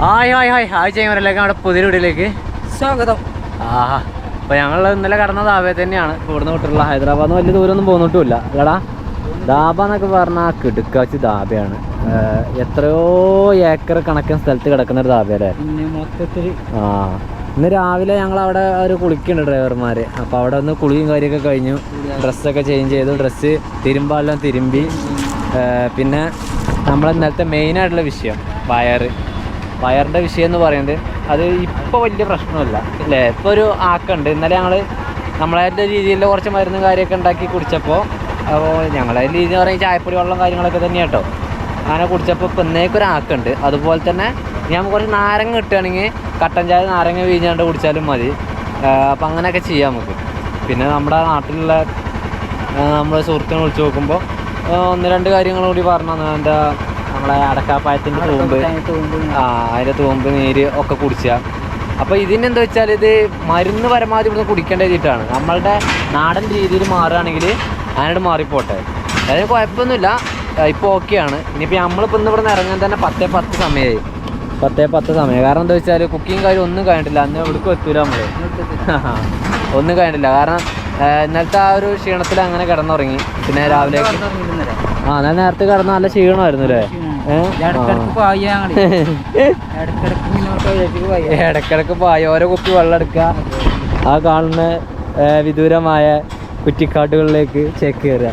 Hi ചെയ്യുന്നവരിലേക്ക് നമ്മുടെ പുതിയ വീഡിയോയിലേക്ക് സ്വാഗതം. അപ്പോൾ ഞങ്ങൾ ഇന്നലെ കടന്ന ധാബയിൽ തന്നെയാണ്. ഇവിടുന്ന് വിട്ടിട്ടുള്ള ഹൈദരാബാദിൽ വലിയ ദൂരമൊന്നും പോന്നിട്ടുമില്ല. അല്ലടാ, ധാബ എന്നൊക്കെ പറഞ്ഞാൽ കിടുക്കാച്ചി ധാബയാണ്. എത്രയോ ഏക്കർ കണക്കിന് സ്ഥലത്ത് കിടക്കുന്ന ഒരു ധാബയല്ലേ മൊത്തത്തിൽ. ഇന്ന് രാവിലെ ഞങ്ങൾ അവിടെ ഒരു കുളിക്കുന്നുണ്ട് ഡ്രൈവർമാർ. അപ്പോൾ അവിടെ ഒന്ന് കുളിയും കാര്യമൊക്കെ കഴിഞ്ഞു, ഡ്രസ്സൊക്കെ ചേഞ്ച് ചെയ്തു, ഡ്രസ്സ് തിരുമ്പാലെല്ലാം തിരുമ്പി. പിന്നെ നമ്മളെ ഇന്നലത്തെ മെയിനായിട്ടുള്ള വിഷയം വയറിൻ്റെ വിഷയം എന്ന് പറയുന്നത് അത് ഇപ്പോൾ വലിയ പ്രശ്നമില്ല അല്ലേ. ഇപ്പോൾ ഒരു ആക്കുണ്ട്. ഇന്നലെ ഞങ്ങൾ നമ്മളായിട്ട് രീതിയിൽ കുറച്ച് മരുന്നും കാര്യമൊക്കെ ഉണ്ടാക്കി കുടിച്ചപ്പോൾ, അപ്പോൾ ഞങ്ങളെ രീതി എന്ന് പറയുന്നത് ചായപ്പൊടി വെള്ളം കാര്യങ്ങളൊക്കെ തന്നെ കേട്ടോ. അങ്ങനെ കുടിച്ചപ്പോൾ ഇപ്പോൾ ഇന്നേക്കൊരു ആക്കുണ്ട്. അതുപോലെ തന്നെ ഞാൻ കുറച്ച് നാരങ്ങ കിട്ടുകയാണെങ്കിൽ കട്ടൻ ചായ നാരങ്ങ വീഞ്ഞാണ്ട് കുടിച്ചാലും മതി. അപ്പം അങ്ങനെയൊക്കെ ചെയ്യാം നമുക്ക്. പിന്നെ നമ്മുടെ നാട്ടിലുള്ള നമ്മളെ സുഹൃത്തിനെ വിളിച്ച് നോക്കുമ്പോൾ ഒന്ന് രണ്ട് കാര്യങ്ങൾ കൂടി പറഞ്ഞു തന്നെ. എൻ്റെ നമ്മളെ അടക്കാപ്പായത്തിൻ്റെ തൂമ്പ്, അതിൻ്റെ തൂമ്പ് നീര് ഒക്കെ കുടിച്ചാൽ. അപ്പോൾ ഇതിനെന്താ വെച്ചാൽ ഇത് മരുന്ന് പരമാവധി ഇവിടുന്ന് കുടിക്കേണ്ട രീതിയിട്ടാണ്. നമ്മളുടെ നാടൻ രീതിയിൽ മാറുകയാണെങ്കിൽ അതിനോട് മാറിപ്പോട്ടെ, അതിന് കുഴപ്പമൊന്നുമില്ല. ഇപ്പോൾ ഓക്കെയാണ്. ഇനിയിപ്പോൾ നമ്മളിപ്പോൾ ഇന്ന് ഇവിടുന്ന് ഇറങ്ങാൻ തന്നെ 10:10 സമയമായി. 10:10 സമയം. കാരണം എന്താ വെച്ചാൽ കുക്കിങ് കാര്യം ഒന്നും കഴിഞ്ഞിട്ടില്ല. അന്ന് എവിടേക്കും എത്തൂല നമ്മൾ, ഒന്നും കഴിഞ്ഞിട്ടില്ല. കാരണം ഇന്നലത്തെ ആ ഒരു ക്ഷീണത്തിൽ അങ്ങനെ കിടന്നുറങ്ങി. പിന്നെ രാവിലെ ഞാൻ നേരത്തെ കിടന്ന നല്ല ക്ഷീണമായിരുന്നു അല്ലേ. ഇടക്കിടക്ക് പായ ഓരോ കുപ്പി വെള്ളം എടുക്കുക, ആ കാണുന്ന വിദൂരമായ കുറ്റിക്കാട്ടുകളിലേക്ക് ചേക്ക് കയറുക.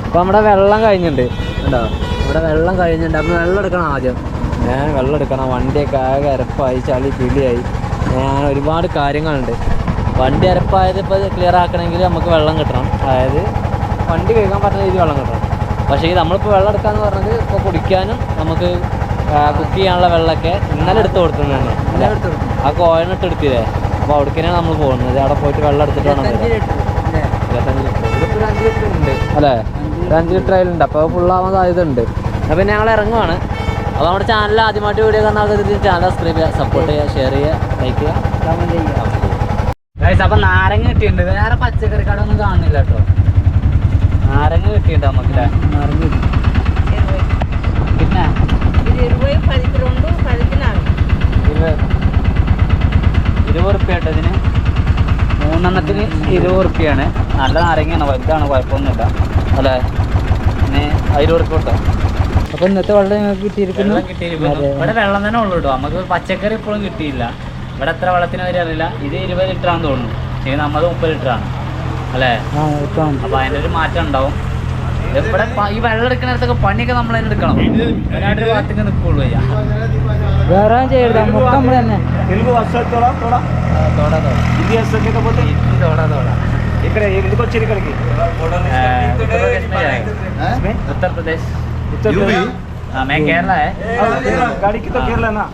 അപ്പോൾ നമ്മുടെ വെള്ളം കഴിഞ്ഞിട്ടുണ്ട് കേട്ടോ. ഇവിടെ വെള്ളം കഴിഞ്ഞിട്ടുണ്ട്. അപ്പോൾ വെള്ളം എടുക്കണം ആദ്യം. വെള്ളം എടുക്കണം. വണ്ടിയൊക്കെ ആകെ അരപ്പായി, ചളി പിളിയായി. ഞാൻ ഒരുപാട് കാര്യങ്ങളുണ്ട്. വണ്ടി അരപ്പായത് ഇപ്പോൾ ക്ലിയർ ആക്കണമെങ്കിൽ നമുക്ക് വെള്ളം കിട്ടണം. അതായത് വണ്ടി കഴുകാൻ പറ്റുന്ന രീതിയിൽ വെള്ളം കിട്ടണം. പക്ഷേ നമ്മളിപ്പോൾ വെള്ളം എടുക്കാമെന്ന് പറഞ്ഞത് ഇപ്പോൾ കുടിക്കാനും നമുക്ക് കുക്ക് ചെയ്യാനുള്ള വെള്ളമൊക്കെ ഇന്നലെ എടുത്ത് കൊടുക്കുന്നതാണ്. ആ കോയനിട്ട് എടുത്തില്ലേ. അപ്പോൾ അവിടേക്കാണ് നമ്മൾ പോകുന്നത്. അവിടെ പോയിട്ട് വെള്ളം എടുത്തിട്ട് വേണം. 25 ലിറ്റർ ഇതിപ്പോൾ 5 ലിറ്റർ ഉണ്ട് അല്ലേ. 5 ലിറ്റർ അതിലുണ്ട്. അപ്പോൾ ഫുള്ളാവാൻ സാധ്യത ഉണ്ട്. അപ്പോൾ പിന്നെ ഞങ്ങൾ ഇറങ്ങുവാണ്. അപ്പോൾ നമ്മുടെ ചാനൽ ആദ്യമായിട്ട് വീഡിയോ കാണുന്ന ആൾക്കാർ ചാനൽ സബ്സ്ക്രൈബ് ചെയ്യുക, സപ്പോർട്ട് ചെയ്യുക, ഷെയർ ചെയ്യുക, ലൈക്ക് ചെയ്യുക, കമൻറ്റ് ചെയ്യുക. അപ്പോൾ നാരങ്ങ കിട്ടിയിട്ടുണ്ട്. വേറെ പച്ചക്കറി കടയൊന്നും കാണുന്നില്ല കേട്ടോ. നാരങ്ങ കിട്ടിയിട്ടുണ്ട് നമുക്കില്ലേ. നാരങ്ങ കിട്ടി. പിന്നെ 20 റുപ്യ കേട്ടോ ഇതിന്. 3 എണ്ണത്തിന് 20 റുപ്യാണ്. നല്ല നാരങ്ങയാണ്, വലുതാണ്, കുഴപ്പമൊന്നുമില്ല അല്ലേ. പിന്നെ 10 റുപ്യ കേട്ടോ. അപ്പോൾ ഇന്നത്തെ വെള്ളം ഞങ്ങൾക്ക് കിട്ടിയിരിക്കുന്നു. ഇവിടെ വെള്ളം തന്നെ ഉള്ളൂ കേട്ടോ. നമുക്ക് പച്ചക്കറി ഇപ്പോഴും കിട്ടിയില്ല. ഇവിടെ എത്ര വെള്ളത്തിന് വരെ അറിയില്ല. ഇത് 20 ലിറ്റർ ആണെന്ന് തോന്നുന്നു. പക്ഷേ നമ്മൾ 30 ലിറ്റർ ആണ് അല്ലേ. അപ്പോൾ അതിൻ്റെ ഒരു മാറ്റം ഉണ്ടാവും. ഇവിടെ ഈ വെള്ളം എടുക്കുന്നിടത്തൊക്കെ പണിയൊക്കെ നമ്മൾ തന്നെ എടുക്കണം. അതിനായിട്ട് ഒരു ഭാഗത്തേക്ക് നിൽക്കുള്ളൂ. വേറെ ചെയ്യരുത്, നമുക്ക് നമ്മൾ തന്നെ ഉത്തർപ്രദേശ്. मैं केरला है. गाड़ी की तो केरला ना.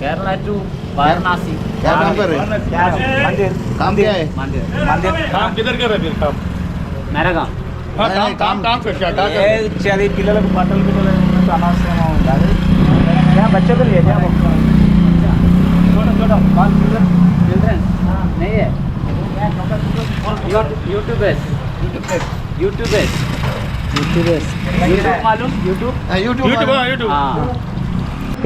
केरला टू वाराणसी. क्या काम कर रहे हैं? मंदिर. काम क्या है? मंदिर. काम किधर कर रहे हैं? काम मेरा काम. काम क्या ये चली पिల్లలకు బట్టలు పిల్లలకు అనవసరంగా ఉండాలి. क्या बच्चों के लिए क्या छोटा चिल्ड्रन नहीं है. यूट्यूबर्स मालूम. यूट्यूब.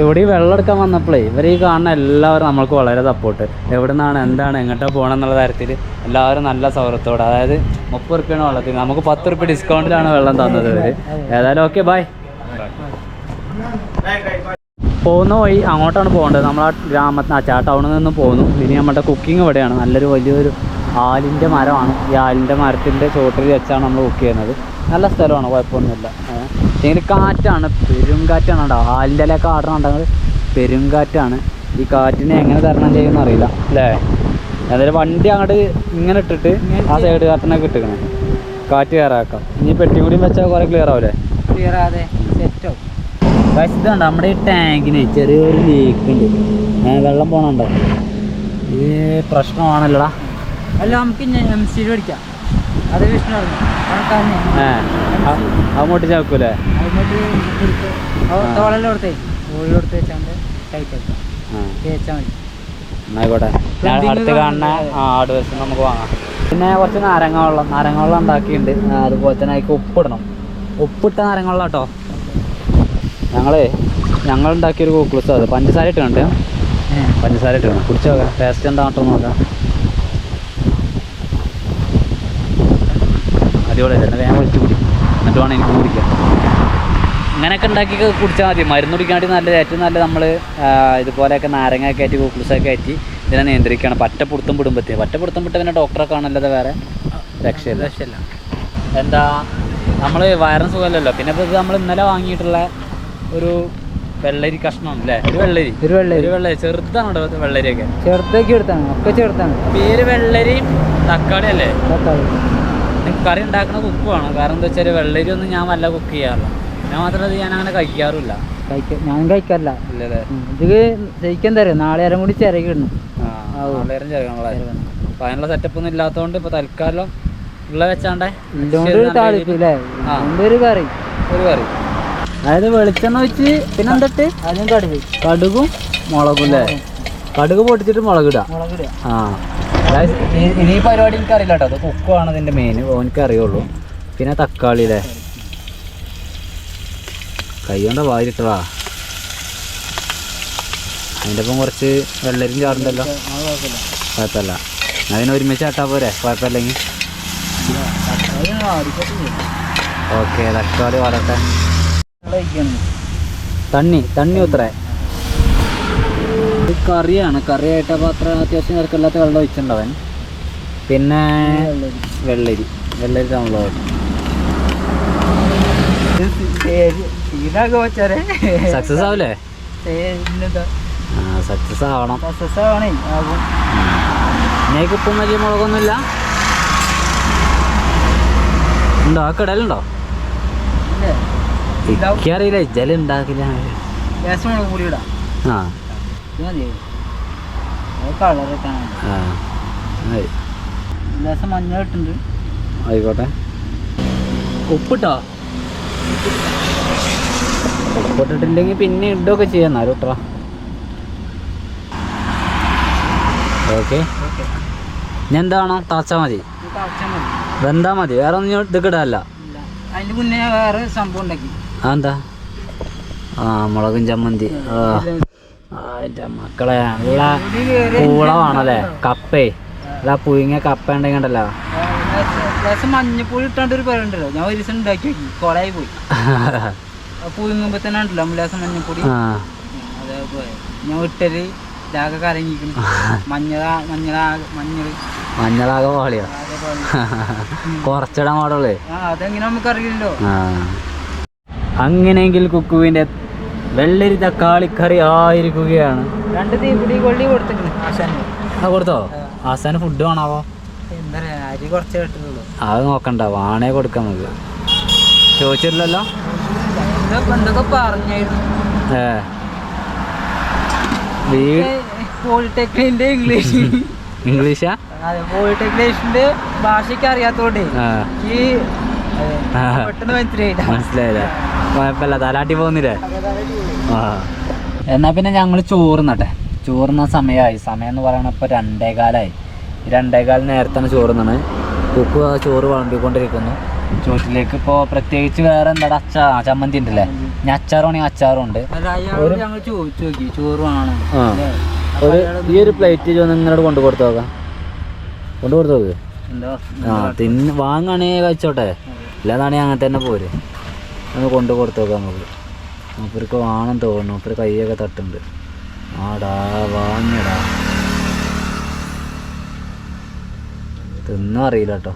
ഇവിടെ ഈ വെള്ളം എടുക്കാൻ വന്നപ്പോഴേ ഇവർ ഈ കാണുന്ന എല്ലാവരും നമ്മൾക്ക് വളരെ സപ്പോർട്ട്. എവിടെ നിന്നാണ് എന്താണ് എങ്ങോട്ടാണ് പോകണം എന്നുള്ള കാര്യത്തിൽ എല്ലാവരും നല്ല സൗഹൃദത്തോടെ. അതായത് 30 റുപ്യാണ് വെള്ളത്തിന്, നമുക്ക് 10 റുപ്യ ഡിസ്കൗണ്ടിലാണ് വെള്ളം തന്നത് ഇവർ. ഏതായാലും ഓക്കെ, ബൈ. പോകുന്ന വഴി അങ്ങോട്ടാണ് പോകേണ്ടത്. നമ്മളാ ഗ്രാമത്തിന് ടൗണിൽ നിന്ന് പോകുന്നു. ഇനി നമ്മുടെ കുക്കിംഗ് ഇവിടെയാണ്. നല്ലൊരു വലിയൊരു ആലിൻ്റെ മരമാണ്. ഈ ആലിൻ്റെ മരത്തിൻ്റെ ചോട്ടിൽ വെച്ചാണ് നമ്മൾ കുക്ക് ചെയ്യുന്നത്. നല്ല സ്ഥലമാണ്, കുഴപ്പമൊന്നുമില്ല. എങ്കിൽ കാറ്റാണ്, പെരുങ്കാറ്റാണ് കേട്ടോ. ആലിൻ്റെ ഇലയൊക്കെ ആടണുണ്ടെങ്കിൽ പെരുങ്കാറ്റാണ്. ഈ കാറ്റിനെ എങ്ങനെ തരണം ചെയ്യുമെന്ന് അറിയില്ല അല്ലേ. അതായത് വണ്ടി അങ്ങോട്ട് ഇങ്ങനെ ഇട്ടിട്ട് ആ സൈഡ് കാറ്റിനൊക്കെ ഇട്ടിക്കണേ, കാറ്റ് കയറാക്കാം. ഇനി പെട്ടി കൂടി വെച്ചാൽ കുറേ ക്ലിയർ ആവില്ലേ. ക്ലിയർ ആതെ സെറ്റാവും. ഇതുണ്ട് നമ്മുടെ ഈ ടാങ്കിന് ചെറിയൊരു ലീക്ക് ഉണ്ട്. വെള്ളം പോകണുണ്ടോ? ഇത് പ്രശ്നമാണല്ലോടാ. അല്ല നമുക്ക് MC മേടിക്കാം. അത് വിഷ്ണു അങ്ങോട്ട് ചാക്കൂലേ. ആയിക്കോട്ടെ, അടുത്ത് കാണുന്ന ആട് വശം നമുക്ക് വാങ്ങാം. പിന്നെ കുറച്ച് നാരങ്ങ വെള്ളം ഉണ്ടാക്കിയിട്ടുണ്ട്. അതുപോലെ തന്നെ അതിലേക്ക് ഉപ്പിടണം. ഉപ്പിട്ട നാരങ്ങ വെള്ളം കേട്ടോ. ഞങ്ങൾ ഞങ്ങൾ ഉണ്ടാക്കിയൊരു കൂക്കുളൂസ് അത് പഞ്ചസാര ഇട്ട് കണ്ടേ, പഞ്ചസാര ഇട്ട് വേണം കുടിച്ചു നോക്കാം, ടേസ്റ്റ് എന്താട്ടോ നോക്കാം. അടിപൊളിയല്ലേ, വേഗം കുടിച്ച് കുടി, എന്നിട്ട് വേണം എനിക്ക് കുടിക്കാം. ഇങ്ങനെയൊക്കെ ഉണ്ടാക്കി കുടിച്ചാൽ മതി. മരുന്ന് കുടിക്കാണ്ടി നല്ലത്, ഏറ്റവും നല്ലത് നമ്മൾ ഇതുപോലെയൊക്കെ നാരങ്ങ കയറ്റി കൂക്കുളൂസൊക്കെ കയറ്റി ഇതിനെ നിയന്ത്രിക്കണം. പറ്റപ്പിടുത്തം വിടുമ്പോഴത്തേക്ക് പറ്റപ്പിടുത്തം വിട്ട് പിന്നെ ഡോക്ടറെ കാണല്ലത് വേറെ രക്ഷയില്ല. എന്താ നമ്മൾ വയറിന് സുഖമല്ലല്ലോ. പിന്നെ ഇപ്പോൾ ഇത് നമ്മൾ ഇന്നലെ വാങ്ങിയിട്ടുള്ള ഒരു വെള്ളരി കഷ്ണം അല്ലേ, ഒരു വെള്ളരി ചെറുതാണ് വെള്ളരിയൊക്കെ, ചെറുതൊക്കെ എടുത്താണ്, ഒക്കെ ചെറുതാണ്. പേര് വെള്ളരിയും തക്കാളി അല്ലേ. കറി ഉണ്ടാക്കുന്ന കുക്കുവാണ്. കാരണം എന്താ വെച്ചാൽ വെള്ളരി ഒന്നും ഞാൻ വല്ല കുക്ക് ചെയ്യാറില്ല. ഞാൻ മാത്രമല്ല ഞാൻ അങ്ങനെ കഴിക്കാറില്ല. ഞാൻ കഴിക്കാറില്ല. ഇല്ലല്ലേ, ഇത് ശരിക്കും തരാം. നാളെ നേരം കൂടി ചിരകി ഇടണം. നാളേരം ചിരകണല്ലോ. അപ്പം അതിനുള്ള സെറ്റപ്പ് ഒന്നും ഇല്ലാത്തതുകൊണ്ട് ഇപ്പോൾ തൽക്കാലം ഉള്ള വെച്ചാണ്ടേ ഒരു കറി അതായത് വെളിച്ചെണ്ണ വെച്ച് പിന്നെ എന്തിട്ട് അതും കടുകും മുളകും അല്ലേ. കടുക് പൊട്ടിച്ചിട്ട് മുളകിടുക. ആ ഇനി ഈ പരിപാടി എനിക്കറിയില്ല കേട്ടോ. അത് കുക്കുവാണ് ഇതിൻ്റെ മെയിൻ, എനിക്ക് അറിയുള്ളൂ. പിന്നെ തക്കാളി അല്ലേ, കൈ കൊണ്ട് വാരിട്ടതാ. അതിൻ്റെ ഒപ്പം കുറച്ച് വെള്ളരിയും ചാറുണ്ടല്ലോ, കുഴപ്പമില്ല. അതിനെ ഒരുമിച്ച് ആട്ടാ പോരെ, കുഴപ്പമില്ലെങ്കിൽ. ഓക്കെ, തക്കാളി വളരട്ടെ. തണ്ണി ഉത്രേ. ഇത് കറിയാണ്, കറിയായിട്ട് അപ്പോൾ അത്ര അത്യാവശ്യം നിരക്കില്ലാത്ത വെള്ളം ഒഴിച്ചിട്ടുണ്ടാവൻ. പിന്നെ വെള്ളരി നമ്മളോ സക്സസ് ആവില്ലേ? സക്സസ് ആവണം. ഞങ്ങൾക്ക് ഇപ്പം വലിയ മുളകൊന്നുമില്ല. ഉണ്ടോ? ആ കിടലുണ്ടോ? എനിക്കറിയില്ല, ജല ഉണ്ടാക്കില്ല. ആ മഞ്ഞ ഇട്ടുണ്ട്. ആയിക്കോട്ടെ. ഉപ്പിട്ടോ? ഉപ്പിട്ടിട്ടില്ലെങ്കിൽ പിന്നെ ഇടുകയൊക്കെ ചെയ്യാം, എന്നാലും ഇട്ടാ. ഓക്കെ, ഞാൻ എന്താണോ തളച്ചാൽ മതി, വെന്താ മതി, വേറെ ഒന്നും ഇതൊക്കെ ഇടാല്ല. അതിന്റെ മുന്നേ വേറെ സംഭവം ഉണ്ടാക്കി. അതെന്താ? ആ മുളകും ചമ്മന്തി. അതിൻ്റെ മക്കളെ നല്ല പൂളമാണല്ലേ, കപ്പേ അല്ല പുഴുങ്ങിയ കപ്പ ഉണ്ടെങ്കിണ്ടല്ലോ. മഞ്ഞപ്പൊടി ഇട്ടാണ്ട് ഒരു പേര് ഉണ്ടല്ലോ, ഞാൻ ഒരു ദിവസം ഉണ്ടാക്കി നോക്കി, കൊളായി പോയി. പുഴുങ്ങുമ്പോ തന്നെ ഉണ്ടല്ലോ ലേസം മഞ്ഞപ്പൊടി, അതേപോലെ ഞാൻ ഇട്ടല് ഇതാകെ കലങ്ങിക്കുന്നു. മഞ്ഞളാകെ പാളിയോ? കുറച്ചിടാൻ പാടുള്ളേ. അതെങ്ങനെ നമുക്കറിയില്ലല്ലോ. അങ്ങനെയെങ്കിൽ കുക്കുവിന്റെ വെള്ളരി തക്കാളിക്കറി ആയിരിക്കുകയാണ്. 2 തീപിടി കൊള്ളി കൊടുത്തിട്ടുണ്ട് ആശാന്. കൊടുത്തോ? ആശാന് ഫുഡ് വേണാവോ? എന്താ പറയാ, അരി കുറച്ചേ കിട്ടുന്നുള്ളൂ. അത് നോക്കണ്ട, വാണേ കൊടുക്കാം നമുക്ക്. ചോദിച്ചിട്ടില്ലല്ലോ? എന്തൊക്കെ പറഞ്ഞായിരുന്നു. പോളിടെക്നിക്കിന്റെ ഇംഗ്ലീഷാ? അതെ, പോളിടെക്നിക്കിന്റെ ഭാഷയ്ക്ക് അറിയാത്തോണ്ടേ ഈ പെട്ടെന്ന് മനസ്സിലായില്ല. കുഴപ്പമില്ല, തലാട്ടി പോകുന്നില്ലേ? ആ എന്നാ പിന്നെ ഞങ്ങൾ ചോറുന്നട്ടെ. ചോറുന്ന സമയമായി. സമയം എന്ന് പറയണ ഇപ്പോൾ 2:15. 2:15 നേരത്താണ് ചോറുന്നാണ്. കുക്ക് ചോറ് വളമ്പിക്കൊണ്ടിരിക്കുന്നു. ചോറ്റിലേക്ക് ഇപ്പോൾ പ്രത്യേകിച്ച് വേറെ എന്താ ചമ്മന്തി ഉണ്ടല്ലേ, ഞാൻ അച്ചാറാണെങ്കിൽ അച്ചാറും ഉണ്ട്. ചോദിച്ചു നോക്കി ചോറ് വേണം. ഈ ഒരു പ്ലേറ്റ് നിങ്ങളോട് കൊണ്ടു കൊടുത്തു നോക്കാം. നോക്ക്. വാങ്ങാണെങ്കിൽ കഴിച്ചോട്ടെ, ഇല്ലാതാണെങ്കിൽ അങ്ങനെ തന്നെ പോര്. ഒന്ന് കൊണ്ടു കൊടുത്തു നോക്കാം നമുക്ക്. മൂപ്പർക്ക് വേണം തോന്നുന്നു. മൂപ്പര് കൈയൊക്കെ തട്ടുണ്ട്. ആടാ വാങ്ങിയടാ, തിന്നും അറിയില്ല കേട്ടോ,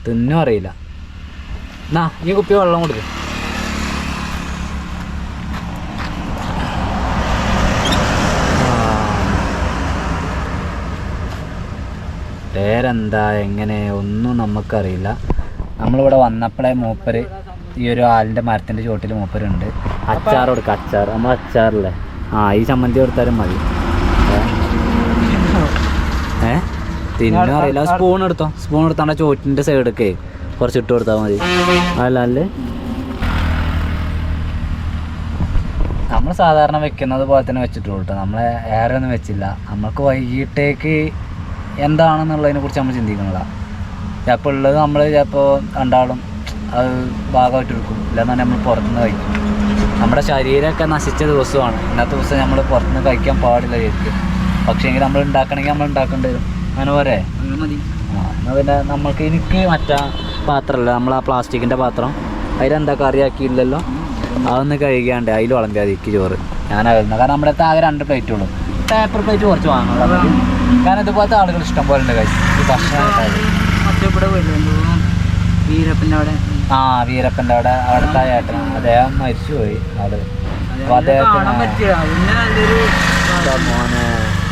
തിന്നും അറിയില്ല. എന്നാ ഈ കുപ്പി വെള്ളം കൊടുക്കും. പേരെന്താ എങ്ങനെ ഒന്നും നമുക്കറിയില്ല. നമ്മളിവിടെ വന്നപ്പോഴേ മൂപ്പര് ഈ ഒരു ആലിൻ്റെ മരത്തിൻ്റെ ചുവട്ടിൽ മൂപ്പരുണ്ട്. അച്ചാർ കൊടുക്കുക, അച്ചാർ നമ്മൾ അച്ചാറില്ലേ. ഈ ചമ്മന്തി കൊടുത്താലും മതി. തിന്നും അറിയില്ല. സ്പൂൺ എടുത്തോ, സ്പൂൺ എടുത്താണ്ട് ചോറ്റിൻ്റെ സൈഡൊക്കെ കുറച്ച് ഇട്ട് കൊടുത്താൽ മതി. അല്ലേ നമ്മൾ സാധാരണ വെക്കുന്നത് പോലെ തന്നെ വെച്ചിട്ടുള്ളൂ കേട്ടോ. നമ്മളെ ഏറെ ഒന്നും വെച്ചില്ല. നമുക്ക് വൈകിട്ടേക്ക് എന്താണെന്നുള്ളതിനെ കുറിച്ച് നമ്മൾ ചിന്തിക്കുന്നതാണ്. ചിലപ്പോൾ ഉള്ളത് നമ്മൾ ചിലപ്പോൾ രണ്ടാളും അത് ഭാഗമായിട്ട് എടുക്കും, ഇല്ലാന്ന് നമ്മൾ പുറത്തുനിന്ന് കഴിക്കും. നമ്മുടെ ശരീരമൊക്കെ നശിച്ച ദിവസമാണ് ഇന്നത്തെ ദിവസം. നമ്മൾ പുറത്തുനിന്ന് കഴിക്കാൻ പാടില്ല ശരിക്കും. പക്ഷേ എങ്കിൽ നമ്മൾ ഉണ്ടാക്കണമെങ്കിൽ നമ്മൾ ഉണ്ടാക്കേണ്ടി വരും. അങ്ങനെ പോരെ? മതി. എന്നാൽ പിന്നെ നമുക്ക് എനിക്ക് മറ്റേ പാത്രമല്ല, നമ്മൾ ആ പ്ലാസ്റ്റിക്കിൻ്റെ പാത്രം അതിലെന്താ കറിയാക്കിയില്ലല്ലോ, അതൊന്ന് കഴുകിയാണ്ട് അതിൽ വിളമ്പാതിക്ക് ചോറ് ഞാനായിരുന്നു. കാരണം നമ്മുടെ അടുത്ത് ആകെ 2 പ്ലേറ്റ് ഉള്ളൂ. പേപ്പർ പ്ലേറ്റ് കുറച്ച് വാങ്ങുള്ളൂ. കാരണം ഇതുപോലത്തെ ആളുകൾ ഇഷ്ടം പോലെ ഉണ്ട് കഴിച്ചു ഈ ഭക്ഷണം. വീരപ്പൻ്റെ അവിടെ വീരപ്പൻ്റെ അവിടുത്തെ ഏട്ടൻ അദ്ദേഹം മരിച്ചുപോയി ആള്. അപ്പോൾ അദ്ദേഹത്തിന് മോനെ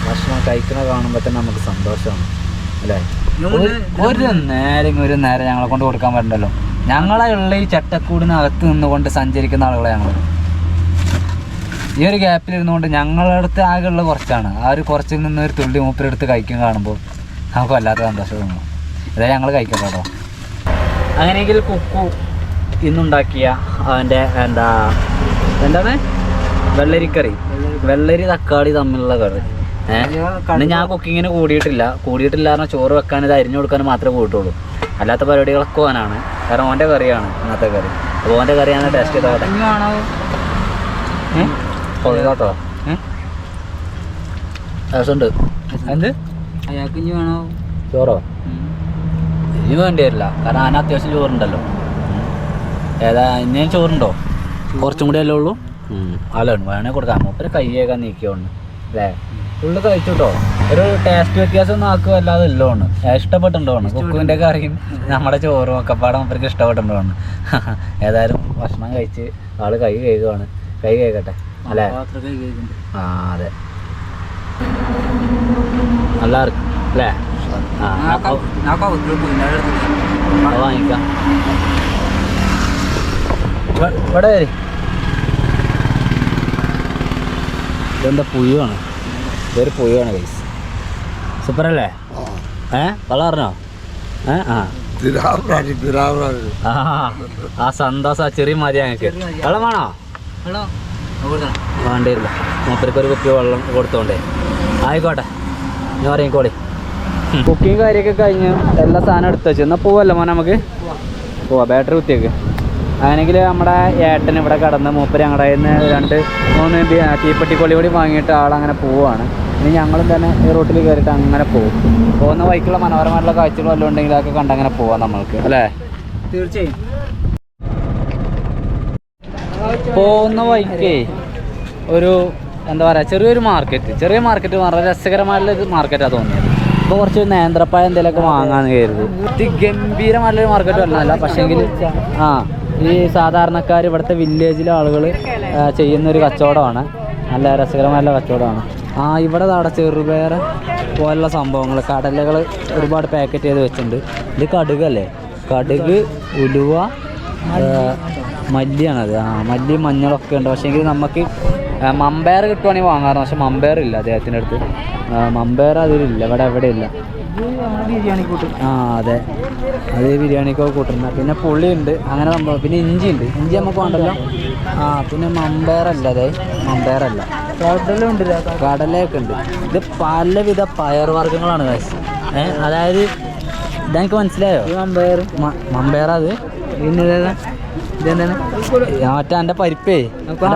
ഭക്ഷണം കഴിക്കണ കാണുമ്പോൾ തന്നെ നമുക്ക് സന്തോഷമാണ് അല്ലേ. ഒരു നേരം ഞങ്ങളെ കൊണ്ട് കൊടുക്കാൻ പറ്റണ്ടല്ലോ. ഞങ്ങളെ ഉള്ള ഈ ചട്ടക്കൂടിനകത്ത് നിന്നുകൊണ്ട് സഞ്ചരിക്കുന്ന ആളുകളെ ഞങ്ങൾ ഈ ഒരു ഗ്യാപ്പിലിരുന്നുകൊണ്ട് ഞങ്ങളുടെ അടുത്ത് ആകെയുള്ള കുറച്ചാണ്. ആ ഒരു കുറച്ചിൽ നിന്ന് ഒരു തുള്ളി മൂപ്പരെടുത്ത് കഴിക്കാൻ കാണുമ്പോൾ നമുക്ക് വല്ലാത്ത സന്തോഷം തോന്നും. അതായത് ഞങ്ങൾ കഴിക്കട്ടോ കേട്ടോ. അങ്ങനെയെങ്കിൽ കുക്കു ഇന്നുണ്ടാക്കിയ അവൻ്റെ എന്താണ് വെള്ളരിക്കറി, വെള്ളരി തക്കാളി തമ്മിലുള്ള കറി. ഞാൻ കുക്കിങ്ങിന് കൂടിയിട്ടില്ല പറഞ്ഞാൽ ചോറ് വെക്കാൻ ഇത് അരിഞ്ഞു കൊടുക്കാനും മാത്രമേ കൂട്ടുള്ളൂ. അല്ലാത്ത പരിപാടികളൊക്കെ ഓനാണ്. കാരണം ഓൻ്റെ കറിയാണ് ഇന്നത്തെ കറി. അപ്പോൾ ഓൻ്റെ കറിയാണ് ടേസ്റ്റ് ചെയ്തോട്ടെ. കേട്ടോ രസമുണ്ട്. എന്ത് അയാൾക്ക് ഇനി വേണോ ചോറോ? ഇനി വേണ്ടി വരില്ല, കാരണം അതിന് അത്യാവശ്യം ചോറുണ്ടല്ലോ. ഏതാ ഇനിയും ചോറുണ്ടോ? കുറച്ചും കൂടി അല്ലേ ഉള്ളൂ. അല്ലാണ് വേണമെങ്കിൽ കൊടുക്കാം. മൂപ്പര് കൈയൊക്കെ നീക്കിയോണ്ട് അല്ലേ. ഫുള്ള് കഴിച്ചു കേട്ടോ. ഒരു ടേസ്റ്റ് വ്യത്യാസം ഒന്നും ആക്കുക അല്ലാതെ ഇല്ലോണ്. ഇഷ്ടപ്പെട്ടുണ്ടോണ് കുക്കുവിൻ്റെ കറിയും നമ്മുടെ ചോറും ഒക്കെ പാടെ മൂപ്പർക്ക് ഇഷ്ടപ്പെട്ടുണ്ടോണ്. ഏതായാലും ഭക്ഷണം കഴിച്ച് ആള് കൈ കഴുകുകയാണ്. കൈ കഴുകട്ടെ അല്ലേ? അതെ, എല്ലാവർക്കും അല്ലേ? വാങ്ങിക്കാം. ഇവിടെ ഇതെന്താ പുഴുവാണ്? ഇതൊരു പുഴുവാണ് ഗൈസ്. സൂപ്പറല്ലേ? വെള്ളം അറിഞ്ഞോ? ആ സന്തോഷം ചെറിയ മതി ഞങ്ങൾക്ക്. വെള്ളം വേണോ? വേണ്ടിയില്ല. മൂപ്പർക്ക് ഒരു കുപ്പി വെള്ളം കൊടുത്തോണ്ടേ. ആയിക്കോട്ടെ, ഞാൻ അറിയിക്കോളി. കുക്കിങ് കാര്യമൊക്കെ കഴിഞ്ഞ് എല്ലാ സാധനം എടുത്ത് വെച്ചു. എന്നാൽ പോവല്ലോ മോനെ, നമുക്ക് പോവാം. ബാറ്ററി കുത്തിയേക്ക്. അങ്ങനെയെങ്കിൽ നമ്മുടെ ഏട്ടൻ ഇവിടെ കടന്ന് മൂപ്പര് ഞങ്ങളുടെ കയ്യിൽ നിന്ന് 2-3 തീപ്പെട്ടിക്കൊള്ളി കൂടി വാങ്ങിയിട്ട് ആളങ്ങനെ പോവുകയാണ്. ഇനി ഞങ്ങളും തന്നെ ഈ റൂട്ടിൽ കയറിയിട്ട് അങ്ങനെ പോകും. പോകുന്ന വഴിക്കുള്ള മനോഹരമായിട്ടുള്ള കാഴ്ചകൾ വല്ലതും ഉണ്ടെങ്കിൽ അതൊക്കെ കണ്ടങ്ങനെ പോവാം നമ്മൾക്ക് അല്ലേ? തീർച്ചയായും. പോകുന്ന വഴിക്ക് ഒരു എന്താ പറയുക, ചെറിയ മാർക്കറ്റ് വളരെ രസകരമായിട്ടുള്ള മാർക്കറ്റാണ് തോന്നിയത്. ഇപ്പോൾ കുറച്ച് നേന്ത്രപ്പായ എന്തെങ്കിലുമൊക്കെ വാങ്ങാമെന്ന് കരുതി. ഗംഭീരമായിട്ടുള്ളൊരു മാർക്കറ്റ് അല്ല, പക്ഷേങ്കിൽ ഈ സാധാരണക്കാർ ഇവിടുത്തെ വില്ലേജിലെ ആളുകൾ ചെയ്യുന്നൊരു കച്ചവടമാണ്. നല്ല രസകരമായിട്ടുള്ള കച്ചവടമാണ്. ഇവിടെ അവിടെ ചെറുപയർ പോലുള്ള സംഭവങ്ങൾ, കടലകൾ ഒരുപാട് പാക്കറ്റ് ചെയ്ത് വെച്ചിട്ടുണ്ട്. ഇത് കടുകല്ലേ? കടുക്, ഉലുവ, മല്ലിയാണത്. മല്ലി മഞ്ഞളൊക്കെ ഉണ്ട്. പക്ഷേ എങ്കിൽ നമുക്ക് മമ്പയർ കിട്ടുവാണെങ്കിൽ വാങ്ങാറുണ്ട്. പക്ഷെ മമ്പയർ ഇല്ല അദ്ദേഹത്തിൻ്റെ അടുത്ത്. മമ്പയർ അതിലില്ല, എവിടെ ഇല്ല. ബിരിയാണി കൂട്ടും. അതെ, അത് ബിരിയാണിക്കൊക്കെ കൂട്ടുന്ന. പിന്നെ പുളിയുണ്ട്, അങ്ങനെ സംഭവം. പിന്നെ ഇഞ്ചി ഉണ്ട്. ഇഞ്ചി നമുക്ക് വേണ്ടല്ലോ. പിന്നെ മമ്പയറല്ല, മമ്പയറല്ല, കടലുണ്ട്, കടലയൊക്കെ ഉണ്ട്. ഇത് പലവിധ പയർവർഗ്ഗങ്ങളാണ് guys. അതായത് ഇതെനിക്ക് മനസ്സിലായോ? മമ്പയർ. അത് പിന്നെ ഇതെന്താണ് മറ്റേ എൻ്റെ പരിപ്പേ,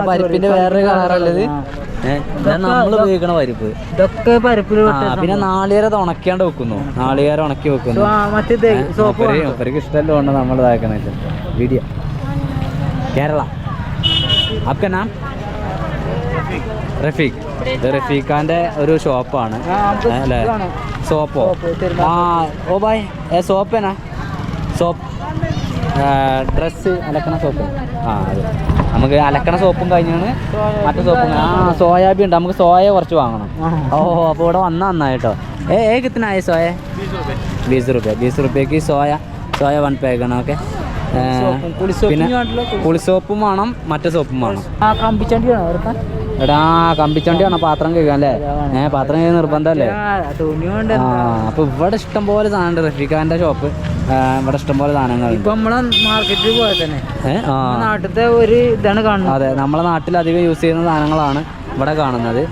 പരിപ്പിൻ്റെ വേറൊരു കളറല്ലത്. നമ്മൾ ഉപയോഗിക്കണ പരിപ്പ്. ഇതൊക്കെ പരിപ്പിൽ. പിന്നെ നാളികേരം ഉണക്കിയാണ്ട് വെക്കുന്നു. നാളികേരം ഉണക്കി വെക്കുന്നു. അവർക്ക് ഇഷ്ടമല്ലോ കൊണ്ട് നമ്മൾ ഇതാക്കണ വീഡിയോ. കേരള आपका नाम? റഫീഖ്. ഇത് റഫീഖാൻ്റെ ഒരു ഷോപ്പാണ് അല്ലേ? സോപ്പോ? ഓ ബായ് സോപ്പേനാ? സോപ്പ് ഡ്രസ്സ് അലക്കണ സോപ്പ്. അതെ, നമുക്ക് അലക്കണ സോപ്പും കഴിഞ്ഞാണ് മറ്റേ സോപ്പും. സോയാബീൻ ഉണ്ട്, നമുക്ക് സോയ കുറച്ച് വാങ്ങണം. അപ്പോൾ ഇവിടെ നന്നായിട്ടോ. കിത്തനായ സോയ? 20 रुपये സോയ 1 पैक ആണ്. ഓക്കെ. പിന്നെ പുളിസോപ്പും വേണം, മറ്റേ സോപ്പും വേണം. കമ്പിച്ചണ്ടി വേണം. എടാ കമ്പിച്ചണ്ടി വേണം പാത്രം കഴുകാൻ അല്ലേ? പാത്രം കഴുകാൻ നിർബന്ധമല്ലേ? അപ്പോൾ ഇവിടെ ഇഷ്ടംപോലെ സാധനമുണ്ട്. റഫീഖാൻ്റെ ഷോപ്പ് ഇവിടെ ഇഷ്ടംപോലെ സാധനങ്ങൾ. ഇപ്പം നമ്മളെ മാർക്കറ്റിൽ പോയാൽ തന്നെ നാട്ടിലത്തെ ഒരു ഇതാണ് കാണുന്നത്. അതെ, നമ്മളെ നാട്ടിൽ അധികം യൂസ് ചെയ്യുന്ന സാധനങ്ങളാണ് ഇവിടെ കാണുന്നത്.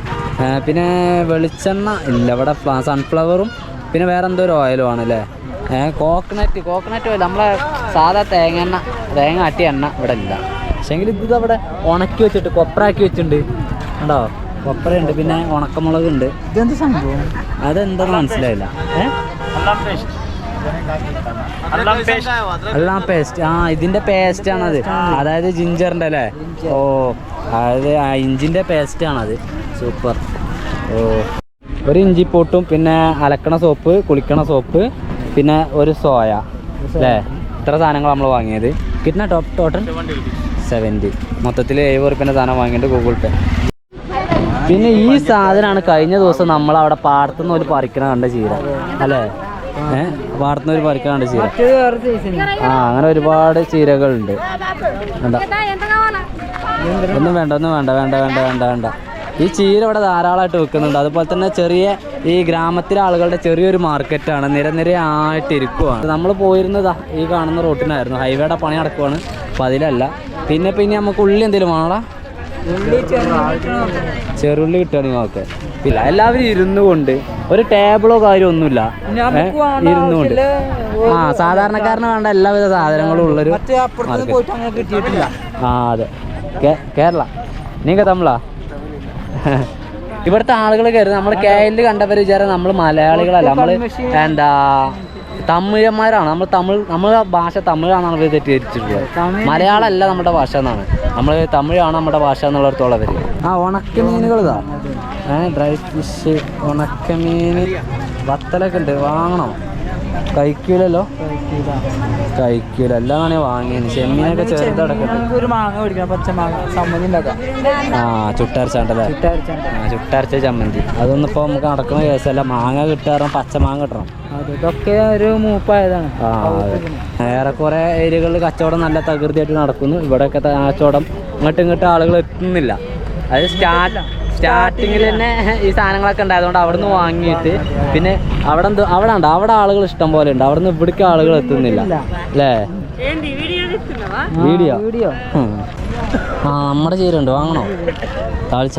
പിന്നെ വെളിച്ചെണ്ണ ഇല്ല ഇവിടെ. സൺഫ്ലവറും പിന്നെ വേറെ എന്തോ ഒരു ഓയിലും ആണ് അല്ലേ? കോക്കനറ്റ് ഓയിൽ, നമ്മളെ സാധാ തേങ്ങ ആട്ടിയ എണ്ണ ഇവിടെ ഇല്ല. പക്ഷേങ്കിൽ ഇത് അവിടെ ഉണക്കി വെച്ചിട്ട് കൊപ്രാക്കി വെച്ചിട്ടുണ്ട് കണ്ടോ. കൊപ്രയുണ്ട്, പിന്നെ ഉണക്കമുളക് ഉണ്ട്. ഇതെന്ത് സംഭവം? അതെന്താന്ന് മനസ്സിലായില്ല. അല്ലാം പേസ്റ്റ്. ഇതിന്റെ പേസ്റ്റ് ആണത്, അതായത് ജിഞ്ചറിന്റെ അല്ലേ? ഓ അതായത് ഇഞ്ചിന്റെ പേസ്റ്റ് ആണത്. സൂപ്പർ. ഓ ഒരു ഇഞ്ചിപ്പൊട്ടും പിന്നെ അലക്കണ സോപ്പ്, കുളിക്കണ സോപ്പ്, പിന്നെ ഒരു സോയ അല്ലേ? ഇത്ര സാധനങ്ങൾ നമ്മൾ വാങ്ങിയത്. കിട്ടുന്ന ടോട്ടൽ 70. മൊത്തത്തിൽ 70 റുപ്യൻ്റെ സാധനം വാങ്ങിയിട്ട് ഗൂഗിൾ പേ. പിന്നെ ഈ സാധനമാണ് കഴിഞ്ഞ ദിവസം നമ്മളവിടെ പാടത്തുനിന്ന് ഒരു പറിക്കണ കണ്ട ചീര അല്ലേ? പാടത്തുനിന്ന് ഒരു പറിക്കണ കണ്ട ചീര. അങ്ങനെ ഒരുപാട് ചീരകളുണ്ട്. ഒന്നും വേണ്ട. ഈ ചീര ഇവിടെ ധാരാളമായിട്ട് വെക്കുന്നുണ്ട്. അതുപോലെ തന്നെ ചെറിയ ഈ ഗ്രാമത്തിലെ ആളുകളുടെ ചെറിയൊരു മാർക്കറ്റാണ്, നിരനിരയായിട്ട് ഇരിക്കുവാണ്. നമ്മൾ പോയിരുന്നത് ഈ കാണുന്ന റോട്ടിനായിരുന്നു. ഹൈവേയുടെ പണി നടക്കുവാണ്, അപ്പം അതിലല്ല. പിന്നെ നമുക്ക് ഉള്ളി എന്തെങ്കിലും വേണോടാ? ചെറുള്ളി കിട്ടുകയാണെങ്കിൽ ഓക്കെ. ഇല്ല, എല്ലാവരും ഇരുന്നു കൊണ്ട് ഒരു ടേബിളോ കാര്യമോ ഒന്നുമില്ല, ഇരുന്നുകൊണ്ട്. സാധാരണക്കാരന് വേണ്ട എല്ലാവിധ സാധനങ്ങളും ഉള്ളൊരു അതെ. കേരള നീങ്ക തമിഴാ? ഇവിടുത്തെ ആളുകൾ കയറി നമ്മൾ കേരളത്തിൽ കണ്ടവർ വിചാരം നമ്മൾ മലയാളികളല്ല, നമ്മൾ തമിഴന്മാരാണ്. നമ്മളെ ഭാഷ തമിഴാണെന്നാണ് ഇവർ തെറ്റിദ്ധരിച്ചിട്ടുള്ളത്. മലയാളമല്ല നമ്മുടെ ഭാഷ എന്നാണ്, നമ്മൾ തമിഴാണ് നമ്മുടെ ഭാഷ എന്നുള്ളിടത്തോളം വരിക. ഉണക്കമീനുകൾ ഇതാ, ഡ്രൈ ഫിഷ്, ഉണക്കമീൻ, വത്തലൊക്കെ ഉണ്ട്. വാങ്ങണോ? കഴിക്കൂലല്ലോ, കഴിക്കൂല. എല്ലാം വാങ്ങിയത്. ചെമ്മീനൊക്കെ ചെറുതടക്കട്ടെ. ചുട്ടരച്ചാണ്ടല്ലേ? ചുട്ടരച്ച ചമ്മന്തി. അതൊന്നും ഇപ്പോൾ നമുക്ക് നടക്കുന്ന കേസല്ല. മാങ്ങ കിട്ടാറും പച്ച മാങ്ങ കിട്ടണം. ഇതൊക്കെ ഒരു മൂപ്പായതാണ്. ഏറെക്കുറെ ഏരിയകളിൽ കച്ചവടം നല്ല തകൃതിയായിട്ട് നടക്കുന്നു. ഇവിടെയൊക്കെ കച്ചവടം ഇങ്ങോട്ട് ആളുകൾ എത്തുന്നില്ല. അത് സ്റ്റാർട്ടിങ്ങിൽ തന്നെ ഈ സാധനങ്ങളൊക്കെ ഉണ്ടായതുകൊണ്ട് അവിടെ നിന്ന് വാങ്ങിയിട്ട് പിന്നെ അവിടെ ആളുകൾ ഇഷ്ടം പോലെ ഉണ്ട്. അവിടെ നിന്ന് ഇവിടേക്ക് ആളുകൾ എത്തുന്നില്ല അല്ലേ? വീഡിയോ നമ്മുടെ ചീരുണ്ട്, വാങ്ങണോ? താഴ്ച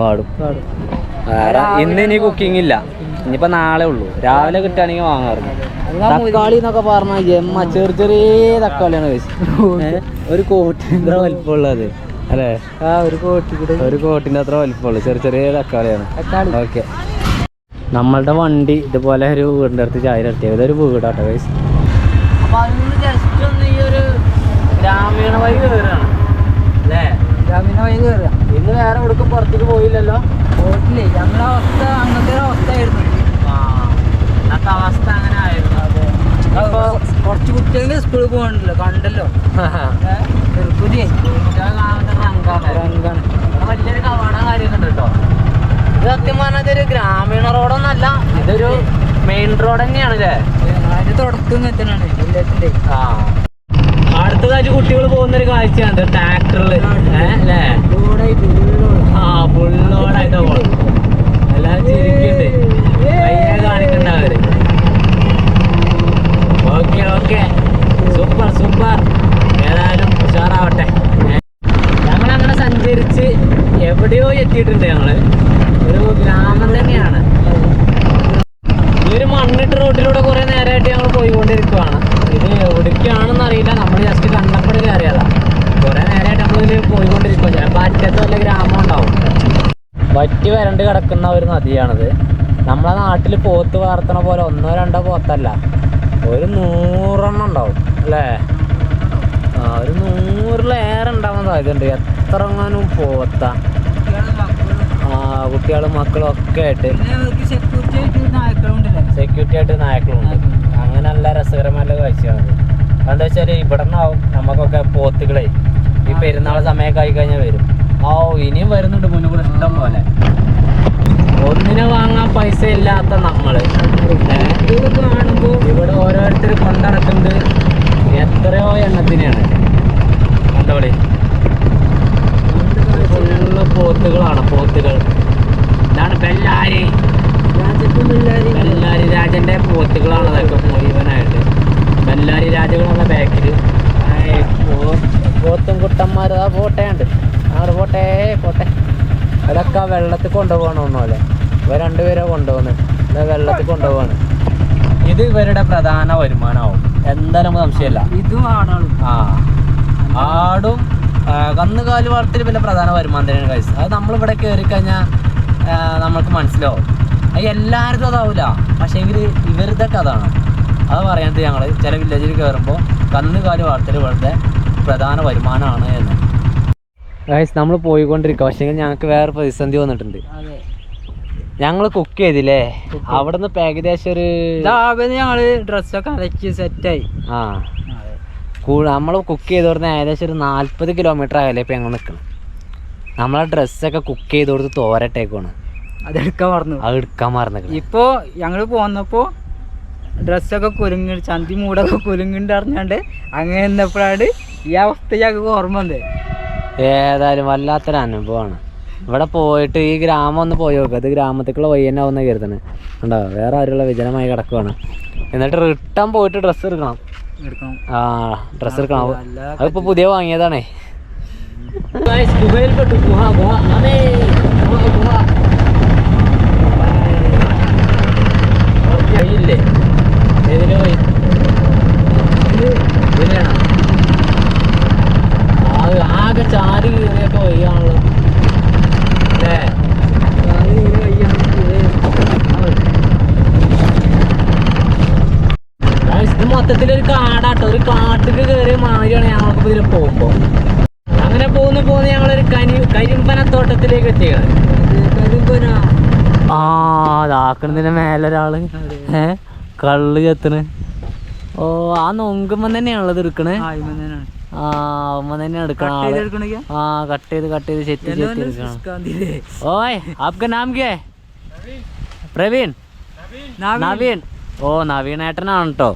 വാടും. ഇനി കുക്കിംഗ് ഇല്ല, ഇനിയിപ്പോൾ നാളെ ഉള്ളൂ. രാവിലെ കിട്ടുകയാണെങ്കിൽ വാങ്ങാറുണ്ട്. തക്കാളി എന്നൊക്കെ പറഞ്ഞാൽ ചെറിയ തക്കാളിയാണ് ഒരു കോട്ടിൻ്റെ വലിപ്പമുള്ളത് അല്ലേ? ഒരു കോട്ടിൻ്റെ അത്ര വലിപ്പമുള്ളൂ. ചെറിയ തക്കാളിയാണ്. ഓക്കെ, നമ്മളുടെ വണ്ടി ഇതുപോലെ ഒരു വീടിൻ്റെ അടുത്ത് ചായ നിർത്തിയത്. ഇതൊരു വീടാട്ടോ ഗൈസ്. അപ്പോൾ അതിന് ജസ്റ്റ് ഒന്ന് ഈ ഒരു ഗ്രാമീണ വഴി കയറുകയാണ് അല്ലേ? ഗ്രാമീണ വഴി കയറുക. ഇന്ന് വേറെ എവിടേക്കും പുറത്തേക്ക് പോയില്ലല്ലോ? പോയിട്ടില്ലേ? ഞങ്ങളുടെ അവസ്ഥ അങ്ങനത്തെ ഒരു അവസ്ഥയായിരുന്നു. അന്നത്തെ അവസ്ഥ അങ്ങനെ ആയിരുന്നു. അപ്പോൾ കുറച്ച് കുട്ടികൾ സ്കൂളിൽ പോകണ്ടല്ലോ, കണ്ടല്ലോ. വലിയൊരു കവാട കാര്യമൊക്കെ ഉണ്ട് കേട്ടോ. ഇത് സത്യം പറഞ്ഞാൽ ഇതൊരു ഗ്രാമീണ റോഡൊന്നല്ല, ഇതൊരു മെയിൻ റോഡ് തന്നെയാണ് അല്ലേ? അതിന്റെ തുടക്കം എത്തനാണ് എല്ലാത്തിന്റെ. അടുത്തതായിട്ട് കുട്ടികൾ പോകുന്നൊരു കാഴ്ചയാണ് ട്രാക്ടറിൽ അല്ലേ? ഫുള്ളോടായിട്ടാ പോകണം. എല്ലാവരും ചിരിക്കുന്നുണ്ട്, കയ്യെ കാണിക്കണ്ട അവര്. Okay, super. ഏതായാലും ഉഷാറാവട്ടെ. ഞങ്ങളങ്ങനെ സഞ്ചരിച്ച് എവിടെയോ എത്തിയിട്ടുണ്ട്. ഞങ്ങള് ഒരു ഗ്രാമം തന്നെയാണ്. ഈ ഒരു മണ്ണിട്ട് റോഡിലൂടെ കുറെ നേരമായിട്ട് ഞങ്ങൾ പോയിക്കൊണ്ടിരിക്കുവാണ്. ഇത് എവിടേക്കാണെന്ന് അറിയില്ല, നമ്മൾ ജസ്റ്റ് കണ്ടപ്പോൾ കയറിയതാ. കുറെ നേരമായിട്ട് നമ്മളിതിൽ പോയിക്കൊണ്ടിരിക്കുക. ചിലപ്പോൾ അറ്റത്ത് വല്ല ഗ്രാമം ഉണ്ടാവും. വറ്റി വരണ്ട് കിടക്കുന്ന ഒരു നദിയാണിത്. നമ്മളെ നാട്ടിൽ പോത്ത് വളർത്തണ പോലെ 1-2 പോത്തല്ല, ഒരു 100 ഉണ്ടാവും അല്ലേ? ഒരു 100-ലേറെ ഉണ്ടാവാൻ സാധ്യതയുണ്ട്. എത്ര എങ്ങാനും പോത്ത, കുട്ടികളും മക്കളും ഒക്കെ ആയിട്ട് സെക്യൂരിറ്റി ആയിട്ട് നായ്ക്കളുണ്ട്. അങ്ങനെ നല്ല രസകരമായ കാഴ്ചയാണത്. എന്താ വെച്ചാൽ ഇവിടെ നിന്നാവും നമുക്കൊക്കെ പോത്തുകളെ ഈ പെരുന്നാൾ സമയമൊക്കെ ആയി കഴിഞ്ഞാൽ വരും. ഇനിയും വരുന്നുണ്ട് മുന്നുകൂടെ ഇഷ്ടം പോലെ. ഒന്നിനെ വാങ്ങാൻ പൈസ ഇല്ലാത്ത നമ്മള് കാണുമ്പോൾ ഇവിടെ ഓരോരുത്തർ കൊണ്ടടക്കുന്നത് എത്രയോ എണ്ണത്തിനാണ്. കണ്ടോളി, ഫുള്ള് പോത്തുകൾ. ഇതാണ് ബെല്ലാരി രാജന്റെ പോത്തുകളാണ്. അതൊക്കെ മുഴുവനായിട്ട് ബെല്ലാരി രാജകളുള്ള ബാക്കിൽ പോത്തും കുട്ടന്മാർ പോട്ടയുണ്ട്. അവിടെ പോട്ടെ. അതൊക്കെ വെള്ളത്തിൽ കൊണ്ടുപോകണം ഒന്നുമല്ലേ? ഇവ 2 പേരെ കൊണ്ടുപോകുന്നത് വെള്ളത്തിൽ കൊണ്ടുപോകാണ്. ഇത് ഇവരുടെ പ്രധാന വരുമാനമാവും, എന്തായാലും സംശയമില്ല. ഇതും ആടാളും. ആടും കന്നുകാലി വളർത്തൽ പിന്നെ പ്രധാന വരുമാനം തന്നെയാണ് കഴിച്ചത്. അത് നമ്മളിവിടെ കയറി കഴിഞ്ഞാൽ നമ്മൾക്ക് മനസ്സിലാവും. അത് എല്ലാവരും അതാവില്ല, പക്ഷേങ്കിൽ ഇവരുടെയൊക്കെ അതാണ്. അത് പറയാനത് ഞങ്ങൾ ചില വില്ലേജിൽ കയറുമ്പോൾ കന്നുകാലി വളർത്തൽ ഇവിടുത്തെ പ്രധാന വരുമാനമാണ് എന്ന്. ഗൈസ് നമ്മൾ പോയിക്കൊണ്ടിരിക്കുക, പക്ഷേ ഞങ്ങൾക്ക് വേറെ പ്രതിസന്ധി വന്നിട്ടുണ്ട്. ഞങ്ങൾ കുക്ക് ചെയ്തില്ലേ, അവിടെ നിന്ന് ഏകദേശം ഒരു ഞങ്ങള് ഡ്രസ്സൊക്കെ അലക്കി സെറ്റായി. നമ്മൾ കുക്ക് ചെയ്തോടുന്ന് ഏകദേശം ഒരു 40 കിലോമീറ്റർ ആകല്ലേ ഇപ്പം ഞങ്ങൾ നിൽക്കണം. നമ്മളെ ഡ്രസ്സൊക്കെ കുക്ക് ചെയ്ത് കൊടുത്ത് തോരട്ടേക്കാണ്. അത് എടുക്കാൻ മറന്നു. ഇപ്പോ ഞങ്ങള് പോന്നപ്പോ ഡ്രസ്സൊക്കെ കുലുങ്ങി, ചന്തി മൂടൊക്കെ കുലുങ്ങിണ്ട് അറിഞ്ഞാണ്ട് അങ്ങനെ നിന്നപ്പോഴാണ് ഈ അവസ്ഥ ഞങ്ങൾക്ക് ഓർമ്മ വന്നത്. ഏതായാലും വല്ലാത്തൊരു അനുഭവമാണ്. ഇവിടെ പോയിട്ട് ഈ ഗ്രാമം ഒന്ന് പോയി നോക്കുക. അത് ഗ്രാമത്തേക്കുള്ള വഴി തന്നെ ആവുന്ന കരുതണേ ഉണ്ടോ, വേറെ ആരുള്ള വിജനമായി കിടക്കുവാണ്. എന്നിട്ട് റിട്ടേൺ പോയിട്ട് ഡ്രസ്സ് എടുക്കണം. ഡ്രസ്സ് എടുക്കണം. അതിപ്പോൾ പുതിയ വാങ്ങിയതാണേ. ഇല്ലേ ഏതിലെ പോയി ഇതിലാണ് ആകെ ചാടി കയറിയൊക്കെ വയ്യാണല്ലോ അല്ലേ. ഇത് മൊത്തത്തിലൊരു കാടാട്ടോ, ഒരു കാട്ടിക്ക് കയറിയ മാതിരിയാണ് ഞങ്ങൾക്ക് ഇതിൽ പോകുമ്പോൾ. അങ്ങനെ പോകുന്ന ഞങ്ങളൊരു കരിമ്പനത്തോട്ടത്തിലേക്ക് എത്തിയത്. അതാക്കുന്നതിന്റെ മേലൊരാള് കള്ള് ചെത്തണ്. ഓ ആ നൊങ്കുമ്പോ തന്നെയാണുള്ളത് എടുക്കണേ. തന്നെയാണ് എടുക്കണം. കട്ട് ചെയ്ത് ചെത്തി എടുക്കണം. ഓയ് ആപ്ക നാം ക്യാ? പ്രവീൺ? നവീൻ. ഓ നവീനേട്ടനാണ് കേട്ടോ.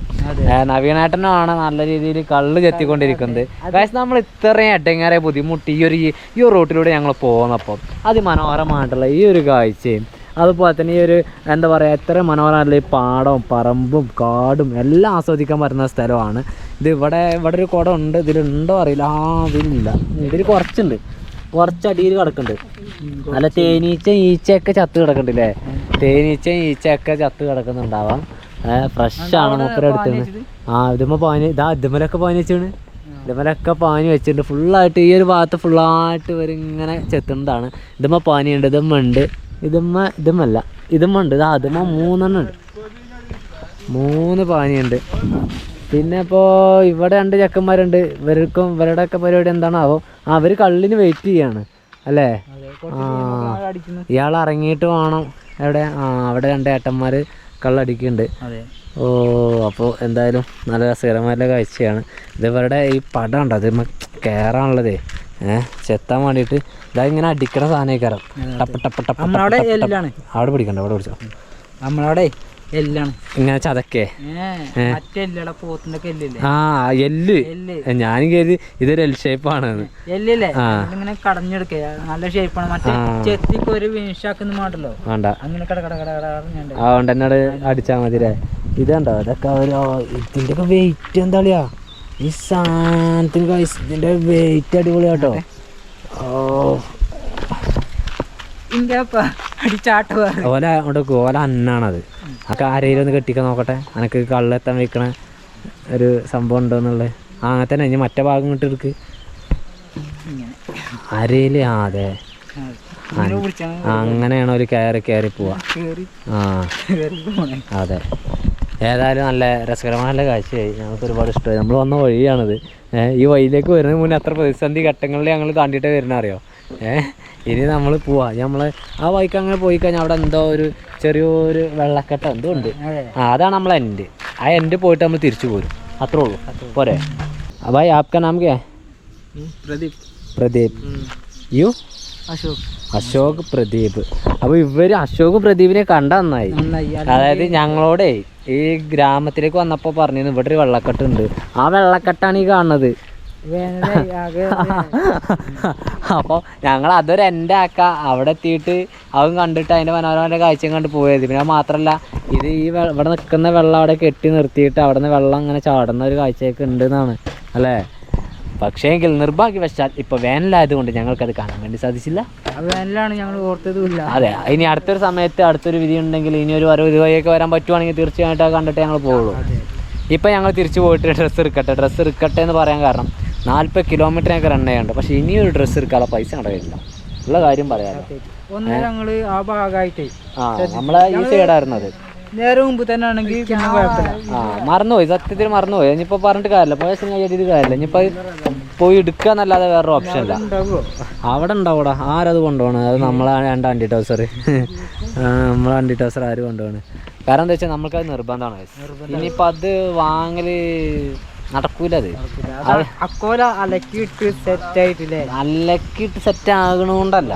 നവീനേട്ടനാണ് നല്ല രീതിയിൽ കള്ള് ചെത്തിക്കൊണ്ടിരിക്കുന്നത്. കാശ് നമ്മൾ ഇത്രയും എട്ടങ്ങാറെ ബുദ്ധിമുട്ട് ഈ ഒരു റൂട്ടിലൂടെ ഞങ്ങൾ പോകുന്നപ്പോൾ അതിമനോഹരമായിട്ടുള്ള ഈ ഒരു കാഴ്ചയും അതുപോലെ തന്നെ ഈ ഒരു എന്താ പറയുക എത്ര മനോഹരമല്ല ഈ പാടവും പറമ്പും കാടും എല്ലാം ആസ്വദിക്കാൻ പറ്റുന്ന സ്ഥലമാണ് ഇത്. ഇവിടെ ഒരു കുടം ഉണ്ട്, ഇതിലുണ്ടോ അറിയില്ല. ഇതിലില്ല, ഇതിൽ കുറച്ചുണ്ട്, കുറച്ചടിയിൽ കിടക്കുന്നുണ്ട്. നല്ല ഈച്ചയൊക്കെ ചത്ത് കിടക്കുന്നുണ്ടല്ലേ. ഈച്ചയൊക്കെ ചത്ത് കിടക്കുന്നുണ്ടാവാം. ഫ്രഷാണ് മൂപ്പര അടുത്തുനിന്ന്. ഇതുമ്മ പാനി ഇതുമ്മലൊക്കെ പാനി വെച്ചാണ്. ഇതുമ്മലൊക്കെ പാനി വെച്ചിട്ടുണ്ട് ഫുള്ളായിട്ട്. ഈ ഒരു ഭാഗത്ത് ഫുള്ളായിട്ട് ഇവരിങ്ങനെ ചെത്തുന്നതാണ്. ഇതുമ്മ പാനിയുണ്ട്, ഇതുമ്മുണ്ട്, ഇതുമ്മല്ല ഇതുമ്മുണ്ട്. അതുമ്മ 3 എണ്ണം ഉണ്ട്, 3 പാനിയുണ്ട്. പിന്നെ ഇപ്പോൾ ഇവിടെ 2 ചെക്കന്മാരുണ്ട്. ഇവരുടെയൊക്കെ പരിപാടി എന്താണാവോ. അവർ കള്ളിന് വെയിറ്റ് ചെയ്യാണ് അല്ലേ. ഇയാൾ ഇറങ്ങിയിട്ട് വേണം. എവിടെ? അവിടെ 2 ഏട്ടന്മാർ കള്ളടിക്കുന്നുണ്ട്. ഓ അപ്പോൾ എന്തായാലും നല്ല രസകരമായ കാഴ്ചയാണ് ഇത്. ഇവരുടെ ഈ പടം ഉണ്ടോ, അത് കയറാനുള്ളതേ ചെത്താൻ വേണ്ടിയിട്ട് ഇതാ ഇങ്ങനെ അടിക്കണ സാധനം ടപ്പ് ടപ്പ് ടപ്പ്. അവിടെ പിടിക്കണ്ട, അവിടെ പിടിച്ചോ. നമ്മളവിടെ എല്ലാണ് ഇങ്ങനെ ചതക്കേ. എല്ല് ഞാനും കരുതി ഇതൊരു എൽ ഷേപ്പാണ്. ഇങ്ങനെ കടഞ്ഞെടുക്ക നല്ല ഷേപ്പാണ്. മറ്റേ ചെത്തിക്ക് ഒരു വിഷാക്കുന്ന മാട്ടല്ലോ വേണ്ട, അതുകൊണ്ട് എന്നോട് അടിച്ചാൽ മതിരേ. ഇതുണ്ടോ ഇതൊക്കെ ഇതിന്റെ ഒക്കെ വെയിറ്റ് എന്താളിയാ ഈ സാധനത്തിന്. ഇതിന്റെ വെയിറ്റ് അടിപൊളിയാട്ടോ. ഓല അന്നാണത്. ആ ആരെയിലൊന്ന് കെട്ടിക്കാൻ നോക്കട്ടെ, എനിക്ക് കള്ളെത്താൻ വെക്കണ ഒരു സംഭവം ഉണ്ടോന്നുള്ളത്. അങ്ങനെ തന്നെ ഇനി മറ്റേ ഭാഗം ഇങ്ങോട്ട് എടുക്ക് അരയില്. അതെ അങ്ങനെയാണ് ഒരു കയറി പോവാ. അതെ ഏതായാലും നല്ല രസകരമായ നല്ല കാഴ്ചയായി. ഞങ്ങൾക്ക് ഒരുപാട് ഇഷ്ടമായി. നമ്മൾ വന്ന വഴിയാണിത്. ഈ വഴിയിലേക്ക് വരുന്നതിന് മുന്നേ അത്ര പ്രതിസന്ധി ഘട്ടങ്ങളിൽ ഞങ്ങൾ താണ്ടിയിട്ടേ വരുന്ന അറിയോ. ഇനി നമ്മൾ പോവാ. നമ്മൾ ആ വഴിക്ക് അങ്ങനെ പോയി കഴിഞ്ഞാൽ അവിടെ എന്തോ ഒരു ചെറിയൊരു വെള്ളക്കെട്ട എന്തോ ഉണ്ട്. അതാണ് നമ്മളെ എൻഡ്. ആ എൻഡ് പോയിട്ട് നമ്മൾ തിരിച്ചു പോരും, അത്രേ ഉള്ളൂ. പോരെ ഭായ്? ആപ്കാ നാം ക്യാ? പ്രദീപ്. യു? അശോക് പ്രദീപ്. അപ്പോൾ ഇവര് അശോക് പ്രദീപിനെ കണ്ട നന്നായി. അതായത് ഞങ്ങളോടെ ഈ ഗ്രാമത്തിലേക്ക് വന്നപ്പോൾ പറഞ്ഞിരുന്നു ഇവിടെ ഒരു വെള്ളക്കെട്ടുണ്ട്. ആ വെള്ളക്കെട്ടാണ് ഈ കാണുന്നത്. അപ്പോൾ ഞങ്ങൾ അതൊരു എൻ്റെ അവിടെ എത്തിയിട്ട് അതും കണ്ടിട്ട് അതിൻ്റെ മനോഹരമായ കാഴ്ചയും കണ്ട് പോയത്. പിന്നെ മാത്രമല്ല ഇത് ഈ ഇവിടെ നിൽക്കുന്ന വെള്ളം അവിടെ കെട്ടി നിർത്തിയിട്ട് അവിടെ നിന്ന് വെള്ളം അങ്ങനെ ചാടുന്ന ഒരു കാഴ്ചയൊക്കെ ഉണ്ട് എന്നാണ് അല്ലേ പക്ഷേങ്കിൽ നിർഭാഗ്യവശാൽ ഇപ്പോൾ വേനലായതുകൊണ്ട് ഞങ്ങൾക്കത് കാണാൻ വേണ്ടി സാധിച്ചില്ല. വേനലാണ് ഞങ്ങൾ ഓർത്തതുമില്ല. അതെ, ഇനി അടുത്തൊരു സമയത്ത് അടുത്തൊരു വിധി ഉണ്ടെങ്കിൽ ഇനി ഒരു 60 രൂപയൊക്കെ വരാൻ പറ്റുവാണെങ്കിൽ തീർച്ചയായിട്ടും അത് കണ്ടിട്ട് ഞങ്ങൾ പോകുള്ളൂ. ഇപ്പം ഞങ്ങൾ തിരിച്ചു പോയിട്ട് ഡ്രസ്സ് എടുക്കട്ടെ എന്ന് പറയാൻ കാരണം 40 കിലോമീറ്ററിനൊക്കെ റൺ ചെയ്യാനുണ്ട്. പക്ഷേ ഇനിയൊരു ഡ്രസ്സ് എടുക്കാനുള്ള പൈസ നടക്കില്ല ഉള്ള കാര്യം പറയാമല്ലോ. ഞങ്ങള് ആ ഭാഗമായിട്ടേ നമ്മളെ ഈ സൈഡായിരുന്നത് നേരെ മുമ്പ് തന്നെ ആണെങ്കിൽ പിന്നെ കുഴപ്പമില്ല. മറന്നുപോയി, സത്യത്തിൽ മറന്നുപോയി. ഇനിയിപ്പോൾ പറഞ്ഞിട്ട് കാര്യമില്ല, പോയ സിനിമ ചെയ്തിട്ട് കാര്യമില്ല. ഇനിയിപ്പോൾ പോയി എടുക്കുക എന്നല്ലാതെ വേറൊരു ഓപ്ഷൻ ഇല്ല. അവിടെ ഉണ്ടാവൂടാ, ആരത് കൊണ്ടുപോകണം? അത് നമ്മളെ 2 അണ്ടി ടൗസർ നമ്മളെ അണ്ടി ടൗസർ ആര് കൊണ്ടുപോകണം? കാരണം എന്താ വെച്ചാൽ നമുക്കത് നിർബന്ധമാണ്. ഇനിയിപ്പോൾ അത് വാങ്ങല് നടക്കൂല. അത് അക്കോല അലക്കിയിട്ട് സെറ്റായിട്ടില്ലേ? അലക്കിയിട്ട് സെറ്റ് ആകണോണ്ടല്ല,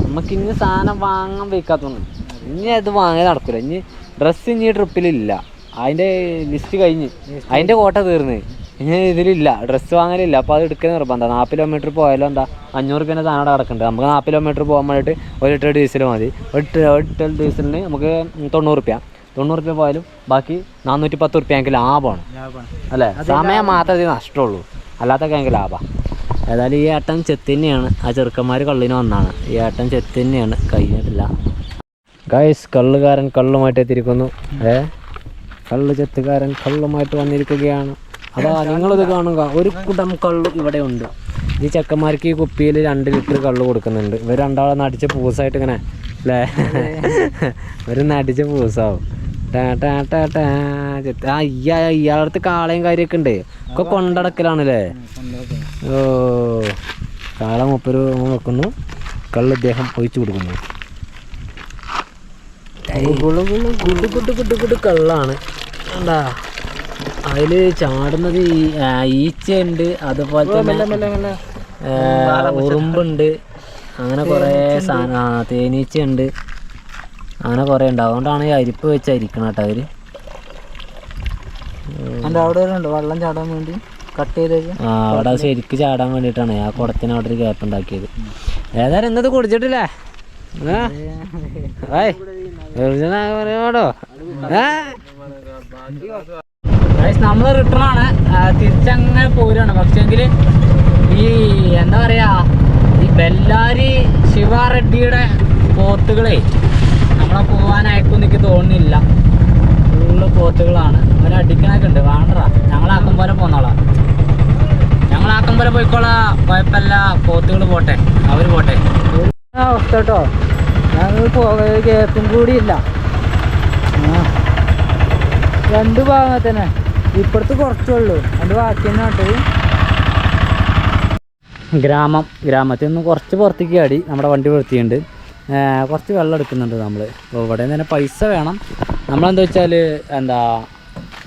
നമുക്ക് ഇനി സാധനം വാങ്ങാൻ വയ്ക്കാത്തോണ്ട് ഇനി അത് വാങ്ങാൻ നടക്കൂല. ഇനി ഡ്രസ്സ് ഇനി ട്രിപ്പിലില്ല, അതിൻ്റെ ലിസ്റ്റ് കഴിഞ്ഞ്, അതിൻ്റെ കോട്ട തീർന്ന്, ഇനി ഇതിലില്ല, ഡ്രസ്സ് വാങ്ങലില്ല. അപ്പോൾ അത് എടുക്കുന്ന നിർബന്ധം. 40 കിലോമീറ്റർ പോയാലും എന്താ 500 രൂപേൻ്റെ സാധനം അവിടെ കിടക്കുന്നുണ്ട്. നമുക്ക് 40 കിലോമീറ്റർ പോകാൻ വേണ്ടിയിട്ട് 1 ലിറ്റർ ഡീസൽ മതി. 1 ലിറ്റർ ഡീസലിന് നമുക്ക് 90 രൂപ പോയാലും ബാക്കി 410 രൂപയെങ്കിൽ ലാഭമാണ് അല്ലേ? സമയം മാത്രമേ നഷ്ടമുള്ളൂ, അല്ലാത്തൊക്കെ എനിക്ക് ലാഭമാണ്. ഏതായാലും ഈ ഏട്ടൻ ചെത്ത് തന്നെയാണ്. ആ ചെറുക്കന്മാർ കള്ളിന് വന്നാണ്. ഈ ഏട്ടൻ ചെത്ത് തന്നെയാണ്, കഴിഞ്ഞിട്ടില്ല. ഗൈസ്, കള്ളുകാരൻ കള്ളുമായിട്ട് എത്തിയിരിക്കുന്നു. കള്ള് ചെത്തുകാരൻ കള്ളുമായിട്ട് വന്നിരിക്കുകയാണ്. അതാ നിങ്ങളിത് കാണുക, ഒരു കുടം കള്ള് ഇവിടെ ഉണ്ട്. ഈ ചെക്കന്മാർക്ക് ഈ കുപ്പിയിൽ 2 ലിറ്റർ കള്ള് കൊടുക്കുന്നുണ്ട്. ഇവർ രണ്ടാളെ നടിച്ച പൂസായിട്ട് ഇങ്ങനെ അല്ലേ, ഒരു നടിച്ച പൂസാവും. ഇയാളടുത്ത് കാളയും കാര്യമൊക്കെ ഉണ്ട്, ഒക്കെ കൊണ്ടടക്കലാണല്ലേ. ഓ, കാള 30 രൂപ വെക്കുന്നു, കള്ള് ഇദ്ദേഹം ഒഴിച്ചു കൊടുക്കുന്നു. കള്ളാണ് എന്താ അതിൽ ചാടുന്നത്. ഈച്ചയുണ്ട്, അതുപോലെ തന്നെ ഉറുമ്പുണ്ട്, അങ്ങനെ കുറേ സാധനം, തേനീച്ചയുണ്ട്, അങ്ങനെ കുറേ ഉണ്ട്. അതുകൊണ്ടാണ് ഈ അരിപ്പ് വെച്ചായിരിക്കണം കേട്ടോ അവർ. അവിടെ വെള്ളം ചാടാൻ വേണ്ടി കട്ട് ചെയ്തേക്ക്. അവിടെ ശരിക്ക് ചാടാൻ വേണ്ടിയിട്ടാണ് ആ കുടത്തിന് അവിടെ ഒരു ഗ്യാപ്പ് ഉണ്ടാക്കിയത്. ഏതായാലും ഇന്നത് കുടിച്ചിട്ടില്ലേ? നമ്മള് റിട്ടേൺ ആണ്, തിരിച്ചങ്ങനെ പോരാണ്. പക്ഷെങ്കിൽ ഈ എന്താ പറയാ, ഈ ബെല്ലാരി ശിവാറെഡ്ഡിയുടെ പോത്തുകളെ നമ്മളെ പോകാൻ അയക്കും എനിക്ക് തോന്നുന്നില്ല. ഫുള്ള് പോത്തുകളാണ്. അവരടിക്കണൊക്കെ ഉണ്ട്. വേണ്ടടാ, ഞങ്ങളാക്കം പോലെ പോന്നോളാം, ഞങ്ങളാക്കം പോലെ പോയിക്കോളാം, കുഴപ്പമില്ല. പോത്തുകൾ പോട്ടെ, അവർ പോട്ടെ. അവസ്ഥ കേട്ടോ, ഞങ്ങൾ പോകാൻ ഗ്യാപ്പും കൂടിയില്ല. 2 ഭാഗത്തന്നെ ഇപ്പുറത്ത് കുറച്ചുള്ളൂ, അതിൻ്റെ ബാക്കി തന്നെ കേട്ടത്. ഗ്രാമത്തിൽ നിന്ന് കുറച്ച് പുറത്തേക്ക് ചാടി നമ്മുടെ വണ്ടി വൃത്തിയുണ്ട്. കുറച്ച് വെള്ളം എടുക്കുന്നുണ്ട് നമ്മൾ. അപ്പോൾ ഇവിടെ നിന്ന് തന്നെ പൈസ വേണം. നമ്മളെന്താ വെച്ചാൽ എന്താ,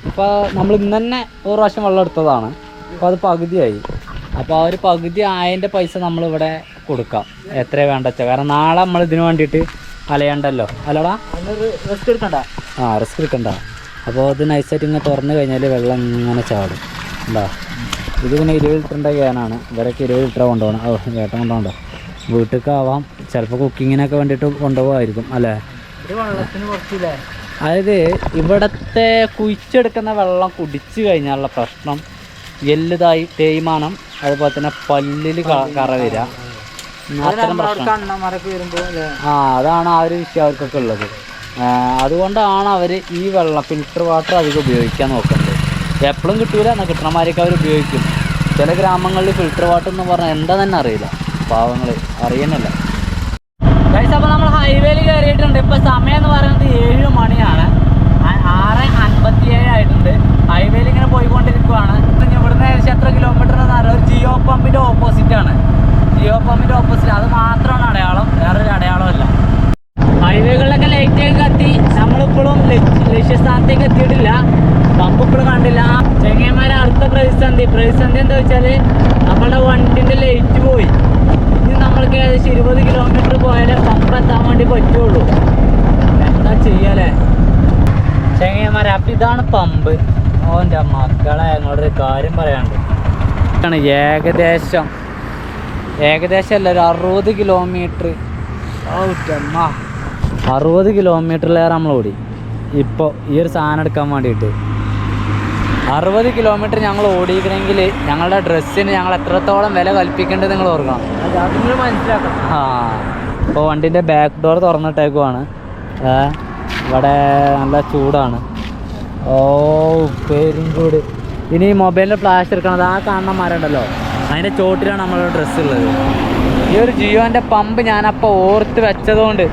ഇപ്പോൾ നമ്മൾ ഇന്ന് തന്നെ ഒരു പ്രാവശ്യം വെള്ളം എടുത്തതാണ്. അപ്പോൾ അത് പകുതിയായി. അപ്പോൾ ആ ഒരു പകുതി ആയതിൻ്റെ പൈസ നമ്മളിവിടെ കൊടുക്കാം, എത്രയാണ് വേണ്ട വെച്ചാൽ. കാരണം നാളെ നമ്മൾ ഇതിന് വേണ്ടിയിട്ട് അലയണ്ടല്ലോ, അല്ലടാ, റിസ്ക് എടുക്കണ്ട. റിസ്ക് എടുക്കണ്ട. അപ്പോൾ ഇത് നൈസായിട്ട് ഇങ്ങനെ തുറന്നു കഴിഞ്ഞാൽ വെള്ളം ഇങ്ങനെ ചാടും. എന്താ ഇത് പിന്നെ 20 ലിറ്ററിൻ്റെ ക്യാനാണ്. ഇവരൊക്കെ 20 ലിറ്റർ കൊണ്ടുപോകണം. ചേട്ടൻ കൊണ്ടുപോകണ്ടോ? വീട്ടിലേക്കാവാം, ചിലപ്പോൾ കുക്കിങ്ങിനൊക്കെ വേണ്ടിയിട്ട് കൊണ്ടുപോകാമായിരിക്കും അല്ലേ? വെള്ളത്തിന് കുറച്ചില്ലേ? അതായത് ഇവിടുത്തെ കുഴിച്ചെടുക്കുന്ന വെള്ളം കുടിച്ചു കഴിഞ്ഞാലുള്ള പ്രശ്നം എല്ലുതായി തേയ്മാനം, അതുപോലെ തന്നെ പല്ലിൽ കറ വരിക, അത്തരം പ്രശ്നം. അതാണ് ആ ഒരു വിഷയം അവർക്കൊക്കെ ഉള്ളത്. അതുകൊണ്ടാണ് അവർ ഈ വെള്ളം ഫിൽറ്റർ വാട്ടർ അധികം ഉപയോഗിക്കാൻ നോക്കുന്നത്. എപ്പോഴും കിട്ടൂല, എന്നാൽ കിട്ടണമാരൊക്കെ അവർ ഉപയോഗിക്കും. ചില ഗ്രാമങ്ങളിൽ ഫിൽറ്റർ വാട്ടർ എന്ന് പറഞ്ഞാൽ എന്താ തന്നെ അറിയില്ല, പാവങ്ങൾ അറിയുന്നില്ല. അപ്പോൾ നമ്മൾ ഹൈവേയിൽ കയറിയിട്ടുണ്ട്. ഇപ്പോൾ സമയം എന്ന് പറയുന്നത് 7 മണിയാണ്, 6:57 ആയിട്ടുണ്ട്. ഹൈവേയിൽ ഇങ്ങനെ പോയിക്കൊണ്ടിരിക്കുവാണ്. ഇവിടുന്ന് ഏകദേശം എത്ര കിലോമീറ്റർ എന്ന് പറഞ്ഞാൽ ഒരു ജിയോ പമ്പിൻ്റെ ഓപ്പോസിറ്റാണ്. ജിയോ പമ്പിൻ്റെ ഓപ്പോസിറ്റ്, അത് മാത്രമാണ് അടയാളം, വേറൊരു അടയാളമല്ല. ഹൈവേകളിലൊക്കെ ലൈറ്റൊക്കെ എത്തി. നമ്മളിപ്പോഴും ലക്ഷ്യസ്ഥാനത്തേക്ക് എത്തിയിട്ടില്ല. പമ്പ് ഇപ്പോഴും കണ്ടില്ല. ചെങ്ങന്മാരെ അടുത്ത പ്രതിസന്ധി എന്താ വെച്ചാൽ നമ്മളുടെ വണ്ടിൻ്റെ ലൈറ്റ് പോയി. ഇനി നമ്മൾക്ക് ഏകദേശം 20 കിലോമീറ്റർ പോയാലേ പമ്പ് എത്താൻ വേണ്ടി പറ്റുള്ളൂ. എന്താ ചെയ്യല്ലേ ചെങ്ങന്മാരെ? അപ്പം ഇതാണ് പമ്പ്. ഓൻ്റെ മക്കളെ ഞങ്ങളൊരു കാര്യം പറയാനുണ്ട്. ഏകദേശം അല്ല, ഒരു 60 കിലോമീറ്റർ 60 കിലോമീറ്ററിലേറെ നമ്മൾ ഓടി ഇപ്പോൾ ഈ ഒരു സാധനം എടുക്കാൻ വേണ്ടിയിട്ട്. 60 കിലോമീറ്റർ ഞങ്ങൾ ഓടിക്കണമെങ്കിൽ ഞങ്ങളുടെ ഡ്രസ്സിന് ഞങ്ങൾ എത്രത്തോളം വില കൽപ്പിക്കേണ്ടത് നിങ്ങൾ ഓർക്കണം. അത് നിങ്ങൾ മനസ്സിലാക്കണം. ആ ഇപ്പോൾ വണ്ടീൻ്റെ ബാക്ക് ഡോർ തുറന്നിട്ടേക്കുവാണ്. ഇവിടെ നല്ല ചൂടാണ്. ഓ പേരും ചൂട്. ഇനി മൊബൈലിൻ്റെ ഫ്ലാഷ് എടുക്കണത് ആ കാണുന്ന മരം ഉണ്ടല്ലോ, അതിൻ്റെ ചോട്ടിലാണ് നമ്മളുടെ ഡ്രസ്സ് ഉള്ളത്. ഈ ഒരു ജിയോൻ്റെ പമ്പ് ഞാനപ്പോൾ ഓർത്ത് വെച്ചതുകൊണ്ട്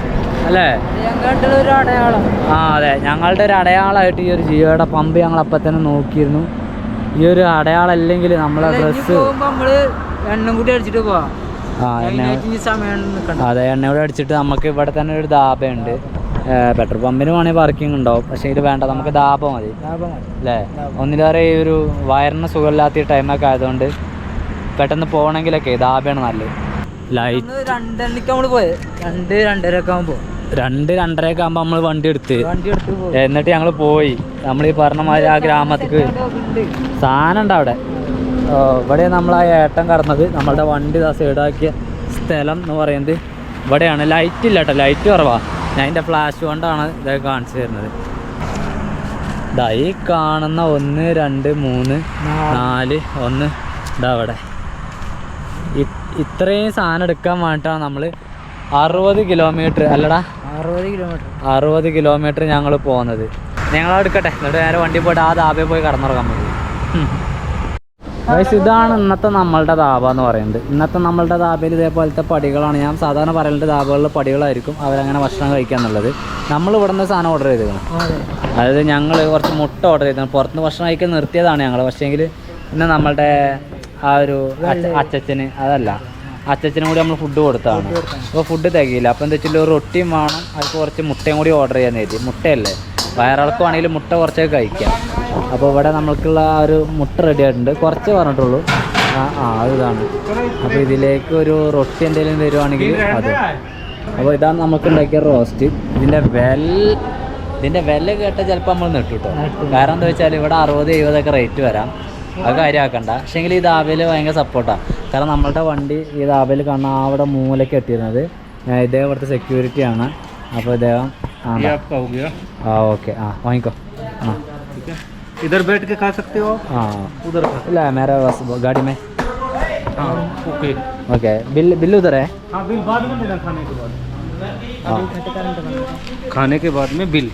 അല്ലേ, ഞങ്ങളുടെ ഒരു അടയാളം. ആ അതെ, ഞങ്ങളുടെ ഒരു അടയാളമായിട്ട് ഈ ഒരു ജിയോയുടെ പമ്പ് ഞങ്ങൾ അപ്പം തന്നെ നോക്കിയിരുന്നു. ഈ ഒരു അടയാളം അല്ലെങ്കിൽ നമ്മളെ ഡ്രസ്സ് നമ്മള് എണ്ണം കൂടി അടിച്ചിട്ട് പോവാം. ആ സമയം അതെ, എണ്ണയോടെ അടിച്ചിട്ട് നമുക്ക് ഇവിടെ തന്നെ ഒരു ധാബയുണ്ട്. പെട്രോൾ പമ്പിന് വേണമെങ്കിൽ പാർക്കിംഗ് ഉണ്ടാവും, പക്ഷേ ഇത് വേണ്ട, നമുക്ക് ധാബ മതി അല്ലേ. ഒന്നിലേറെ ഈ ഒരു വയറിന് സുഖമില്ലാത്ത ടൈമൊക്കെ ആയതുകൊണ്ട് പെട്ടെന്ന് പോകണമെങ്കിലൊക്കെ ധാബയാണ് നല്ലത്. ലൈറ്റ് 2:30 നമ്മള് പോയത്, 2-2:30 ആകുമ്പോൾ 2-2:30 ആകുമ്പോൾ നമ്മൾ വണ്ടി എടുത്ത് എന്നിട്ട് ഞങ്ങൾ പോയി. നമ്മൾ ഈ പറഞ്ഞ മാതിരി ആ ഗ്രാമത്തിക്ക് സാധനം ഉണ്ട് അവിടെ. ഇവിടെ നമ്മൾ ആ ഏട്ടൻ കടന്നത് നമ്മളുടെ വണ്ടി സൈഡാക്കിയ സ്ഥലം എന്ന് പറയുന്നത് ഇവിടെയാണ്. ലൈറ്റ് ഇല്ല കേട്ടോ, ലൈറ്റ് കുറവാണ്. ഞാൻ അതിൻ്റെ ഫ്ലാഷ് കൊണ്ടാണ് ഇതൊക്കെ കാണിച്ചു തരുന്നത്. ഇതാ ഈ കാണുന്ന 1 2 3 4 1 ഇതാ അവിടെ. ഇത്രയും സാധനം എടുക്കാൻ വേണ്ടിയിട്ടാണ് നമ്മൾ 60 കിലോമീറ്റർ അല്ലടാ 60 കിലോമീറ്റർ ഞങ്ങൾ പോകുന്നത്. ഞങ്ങളെടുക്കട്ടെ, എന്നിട്ട് നേരെ വണ്ടി പോയിട്ട് ആ ധാബയിൽ പോയി കടന്നുറങ്ങാൻ മതി. വയസ്സ് ഇതാണ് ഇന്നത്തെ നമ്മളുടെ ധാബ എന്ന് പറയുന്നത്. ഇന്നത്തെ നമ്മളുടെ ധാബയിൽ ഇതേപോലത്തെ പടികളാണ്. ഞാൻ സാധാരണ പറയേണ്ട ധാബകളിൽ പടികളായിരിക്കും അവരങ്ങനെ ഭക്ഷണം കഴിക്കുക എന്നുള്ളത്. നമ്മൾ ഇവിടെ നിന്ന് സാധനം ഓർഡർ ചെയ്തിരുന്നു. അതായത് ഞങ്ങൾ കുറച്ച് മുട്ട ഓർഡർ ചെയ്തിരുന്നു. പുറത്തുനിന്ന് ഭക്ഷണം കഴിക്കാൻ നിർത്തിയതാണ് ഞങ്ങൾ. പക്ഷേങ്കിൽ ഇന്ന് നമ്മളുടെ ആ ഒരു അച്ചച്ചന് അതല്ല, അച്ചച്ചനും കൂടി നമ്മൾ ഫുഡ് കൊടുത്തതാണ്. അപ്പോൾ ഫുഡ് തികയില്ല. അപ്പോൾ എന്താ വെച്ചാൽ ഒരു റൊട്ടിയും വേണം, അതിൽ കുറച്ച് മുട്ടയും കൂടി ഓർഡർ ചെയ്യാൻ കരുതി. മുട്ടയല്ലേ, വയറിളക്കുവാണെങ്കിൽ മുട്ട കുറച്ചൊക്കെ കഴിക്കാം. അപ്പോൾ ഇവിടെ നമുക്കുള്ള ആ ഒരു മുട്ട റെഡി ആയിട്ടുണ്ട്. കുറച്ച് പറഞ്ഞിട്ടുള്ളൂ. ഇതാണ്. അപ്പോൾ ഇതിലേക്ക് ഒരു റൊട്ടി എന്തെങ്കിലും തരുവാണെങ്കിൽ അത്. അപ്പോൾ ഇതാണ് നമുക്ക് ഉണ്ടാക്കിയ റോസ്റ്റ്. ഇതിൻ്റെ വില കേട്ടാൽ ചിലപ്പോൾ നമ്മൾ നെട്ടു കേട്ടോ. കാരണം എന്താ വെച്ചാൽ ഇവിടെ 60-70 റേറ്റ് വരാം. അത് കാര്യമാക്കണ്ട. പക്ഷേങ്കിൽ ഈ ധാബയിൽ ഭയങ്കര സപ്പോർട്ടാണ്. കാരണം നമ്മളുടെ വണ്ടി ഈ ധാബയിൽ കാണാൻ അവിടെ മൂലയ്ക്ക് എത്തിയിരുന്നത്. ഇദ്ദേഹം ഇവിടുത്തെ സെക്യൂരിറ്റിയാണ്. അപ്പോൾ ഇദ്ദേഹം ഓക്കെ വാങ്ങിക്കോ. इधर बैठ के खा सकते हो, उधर ഇല്ല मेरा बस गाड़ी में. ओके ओके बिल उधर है. बिल बाद में देना, खाने के बाद में बिल.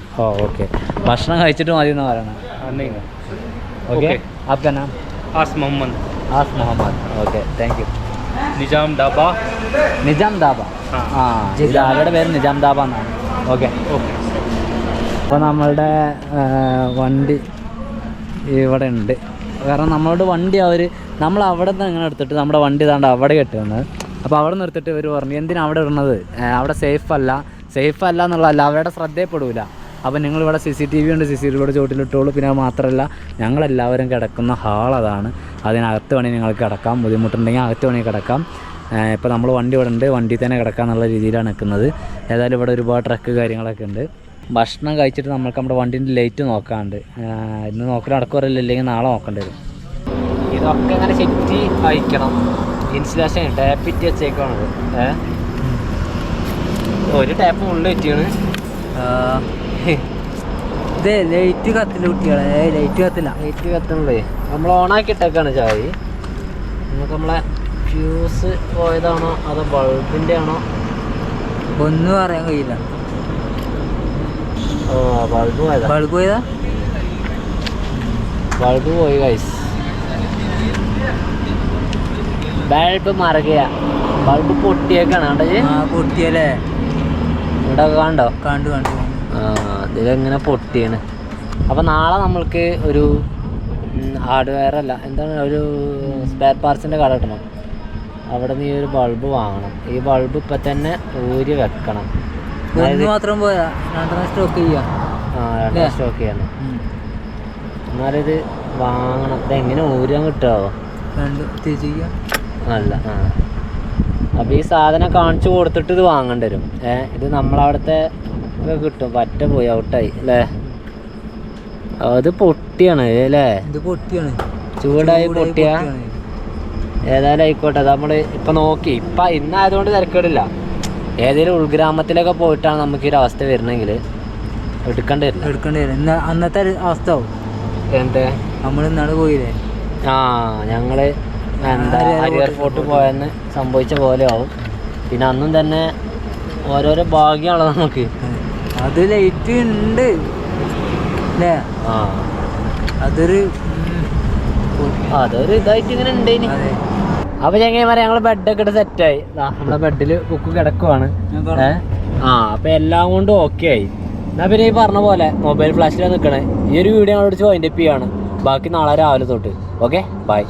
ഓക്കെ, ഭക്ഷണം കഴിച്ചിട്ട് മതി എന്ന് പറയണം. ഓക്കെ, आपका नाम? आस Mohammed. Okay, thank you. Nizam Dhaba. ഇത് അവരുടെ പേര് നിജാം ധാബ എന്നാണ്. ഓക്കെ. അപ്പോൾ നമ്മളുടെ വണ്ടി ഇവിടെ ഉണ്ട്. കാരണം നമ്മളോട് വണ്ടി നമ്മൾ അവിടെ നിന്ന് ഇങ്ങനെ എടുത്തിട്ട് നമ്മുടെ വണ്ടി ഇതാണ്ട് അവിടെ കെട്ടുന്നത്. അപ്പോൾ അവിടെ നിർത്തിട്ട് ഇവർ പറഞ്ഞു എന്തിനാണ് അവിടെ ഇടുന്നത്, അവിടെ സേഫ് അല്ല എന്നുള്ളതല്ല, അവരുടെ ശ്രദ്ധയപ്പെടില്ല. അപ്പോൾ നിങ്ങളിവിടെ CCTV ഉണ്ട്, CCTV ചോട്ടിലിട്ടോളൂ. പിന്നെ അത് മാത്രമല്ല, ഞങ്ങളെല്ലാവരും കിടക്കുന്ന ഹാൾ അതാണ്. അതിനകത്ത് വേണമെങ്കിൽ നിങ്ങൾക്ക് കിടക്കാം, ബുദ്ധിമുട്ടുണ്ടെങ്കിൽ അകത്ത് വേണമെങ്കിൽ കിടക്കാം. ഇപ്പോൾ നമ്മൾ വണ്ടി ഇവിടെ ഉണ്ട്, വണ്ടി തന്നെ കിടക്കാം എന്നുള്ള രീതിയിലാണ് നിൽക്കുന്നത്. ഏതായാലും ഇവിടെ ഒരുപാട് ട്രക്ക് കാര്യങ്ങളൊക്കെ ഉണ്ട്. ഭക്ഷണം കഴിച്ചിട്ട് നമുക്ക് നമ്മുടെ വണ്ടീൻ്റെ ലൈറ്റ് നോക്കാണ്ട്. ഇന്ന് നോക്കൽ നടക്കുമല്ലോ, ഇല്ലെങ്കിൽ നാളെ നോക്കേണ്ടി വരും. ഇതൊക്കെ ഇങ്ങനെ ചെറ്റി അയക്കണം. ഇൻസുലേഷൻ ടാപ്പ് ഇറ്റി വെച്ചേക്കാണത്. ഒരു ടാപ്പ് ഉള്ളിൽ വെറ്റിയാണ്. ഇതേ ലൈറ്റ് കത്തില്ല കുട്ടികളെ, ലൈറ്റ് കത്തണല്ലേ. നമ്മൾ ഓണാക്കി ഇട്ടേക്കാണ് ചായ. നമുക്ക് നമ്മളെ ഫ്യൂസ് പോയതാണോ അതോ ബൾബിൻ്റെ ആണോ ഒന്നും അറിയാൻ കഴിയില്ല. ബൾബ് പോയി ഗൈസ്. ബൾബ് മറക്കുക, ബൾബ് പൊട്ടിയേക്കാണ്. പൊട്ടിയല്ലേ, ഇവിടെ കണ്ടോ? കണ്ടു. ഇതിലെങ്ങനെ പൊട്ടിയാണ്. അപ്പോൾ നാളെ നമ്മൾക്ക് ഒരു ഹാർഡ്വെയർ അല്ല, എന്താണ്, ഒരു സ്പെയർ പാർട്സിൻ്റെ കട കിട്ടണം. അവിടെ നിന്ന് ഈ ഒരു ബൾബ് വാങ്ങണം. ഈ ബൾബ് ഇപ്പം തന്നെ ഊരി വെക്കണം. മാത്രം പോയാ സ്റ്റോക്ക് ചെയ്യാം. സ്റ്റോക്ക് ചെയ്യണം. എന്നാലിത് വാങ്ങണം. ഇതെങ്ങനെ ഊരാൻ കിട്ടുമോ? അല്ല. അപ്പോൾ ഈ സാധനം കാണിച്ചു കൊടുത്തിട്ട് ഇത് വാങ്ങേണ്ടി വരും. ഇത് നമ്മളവിടുത്തെ ഒക്കെ കിട്ടും. പറ്റ പോയി ഔട്ടായി അല്ലേ. അത് പൊട്ടിയാണ് അല്ലേ, ചൂടായി പൊട്ടിയ. ഏതായാലും ആയിക്കോട്ടെ, അത് നമ്മൾ ഇപ്പം നോക്കി. ഇന്നായതുകൊണ്ട് തിരക്കേടില്ല. ഏതെങ്കിലും ഉൾഗ്രാമത്തിലൊക്കെ പോയിട്ടാണ് നമുക്ക് ഈ ഒരു അവസ്ഥ വരണമെങ്കിൽ എടുക്കേണ്ടി വരില്ല. അന്നത്തെ അവസ്ഥ എന്താ നമ്മൾ ഇന്നാള് പോയില്ലേ? ആ ഞങ്ങള് എന്താ ഹരിയർ ഫോർട്ട് പോയെന്ന് സംഭവിച്ച പോലെ ആവും. പിന്നെ അന്നും തന്നെ ഓരോരോ ഭാഗ്യമാണല്ലോ നമുക്ക്. അത് ലൈറ്റ് ഉണ്ട് അല്ലേ? ആ അതൊരു ഇതായിട്ട് ഇങ്ങനെ ഉണ്ടേനി. അപ്പൊ ചങ്ങായിമാരെ ഞങ്ങള് ബെഡൊക്കെ ഇട്ട് സെറ്റായി. നമ്മുടെ ബെഡില് ബുക്ക് കിടക്കുവാണ്. അപ്പൊ എല്ലാം കൊണ്ടും ഓക്കെ ആയി. എന്നാ പിന്നെ ഈ പറഞ്ഞ പോലെ മൊബൈൽ ഫ്ലാഷിലാണ് നിൽക്കണേ. ഈ ഒരു വീഡിയോ ഞങ്ങളോട് വൈൻഡപ്പ് ചെയ്യാണ്. ബാക്കി നാളെ രാവിലെ തൊട്ട്. Okay bye.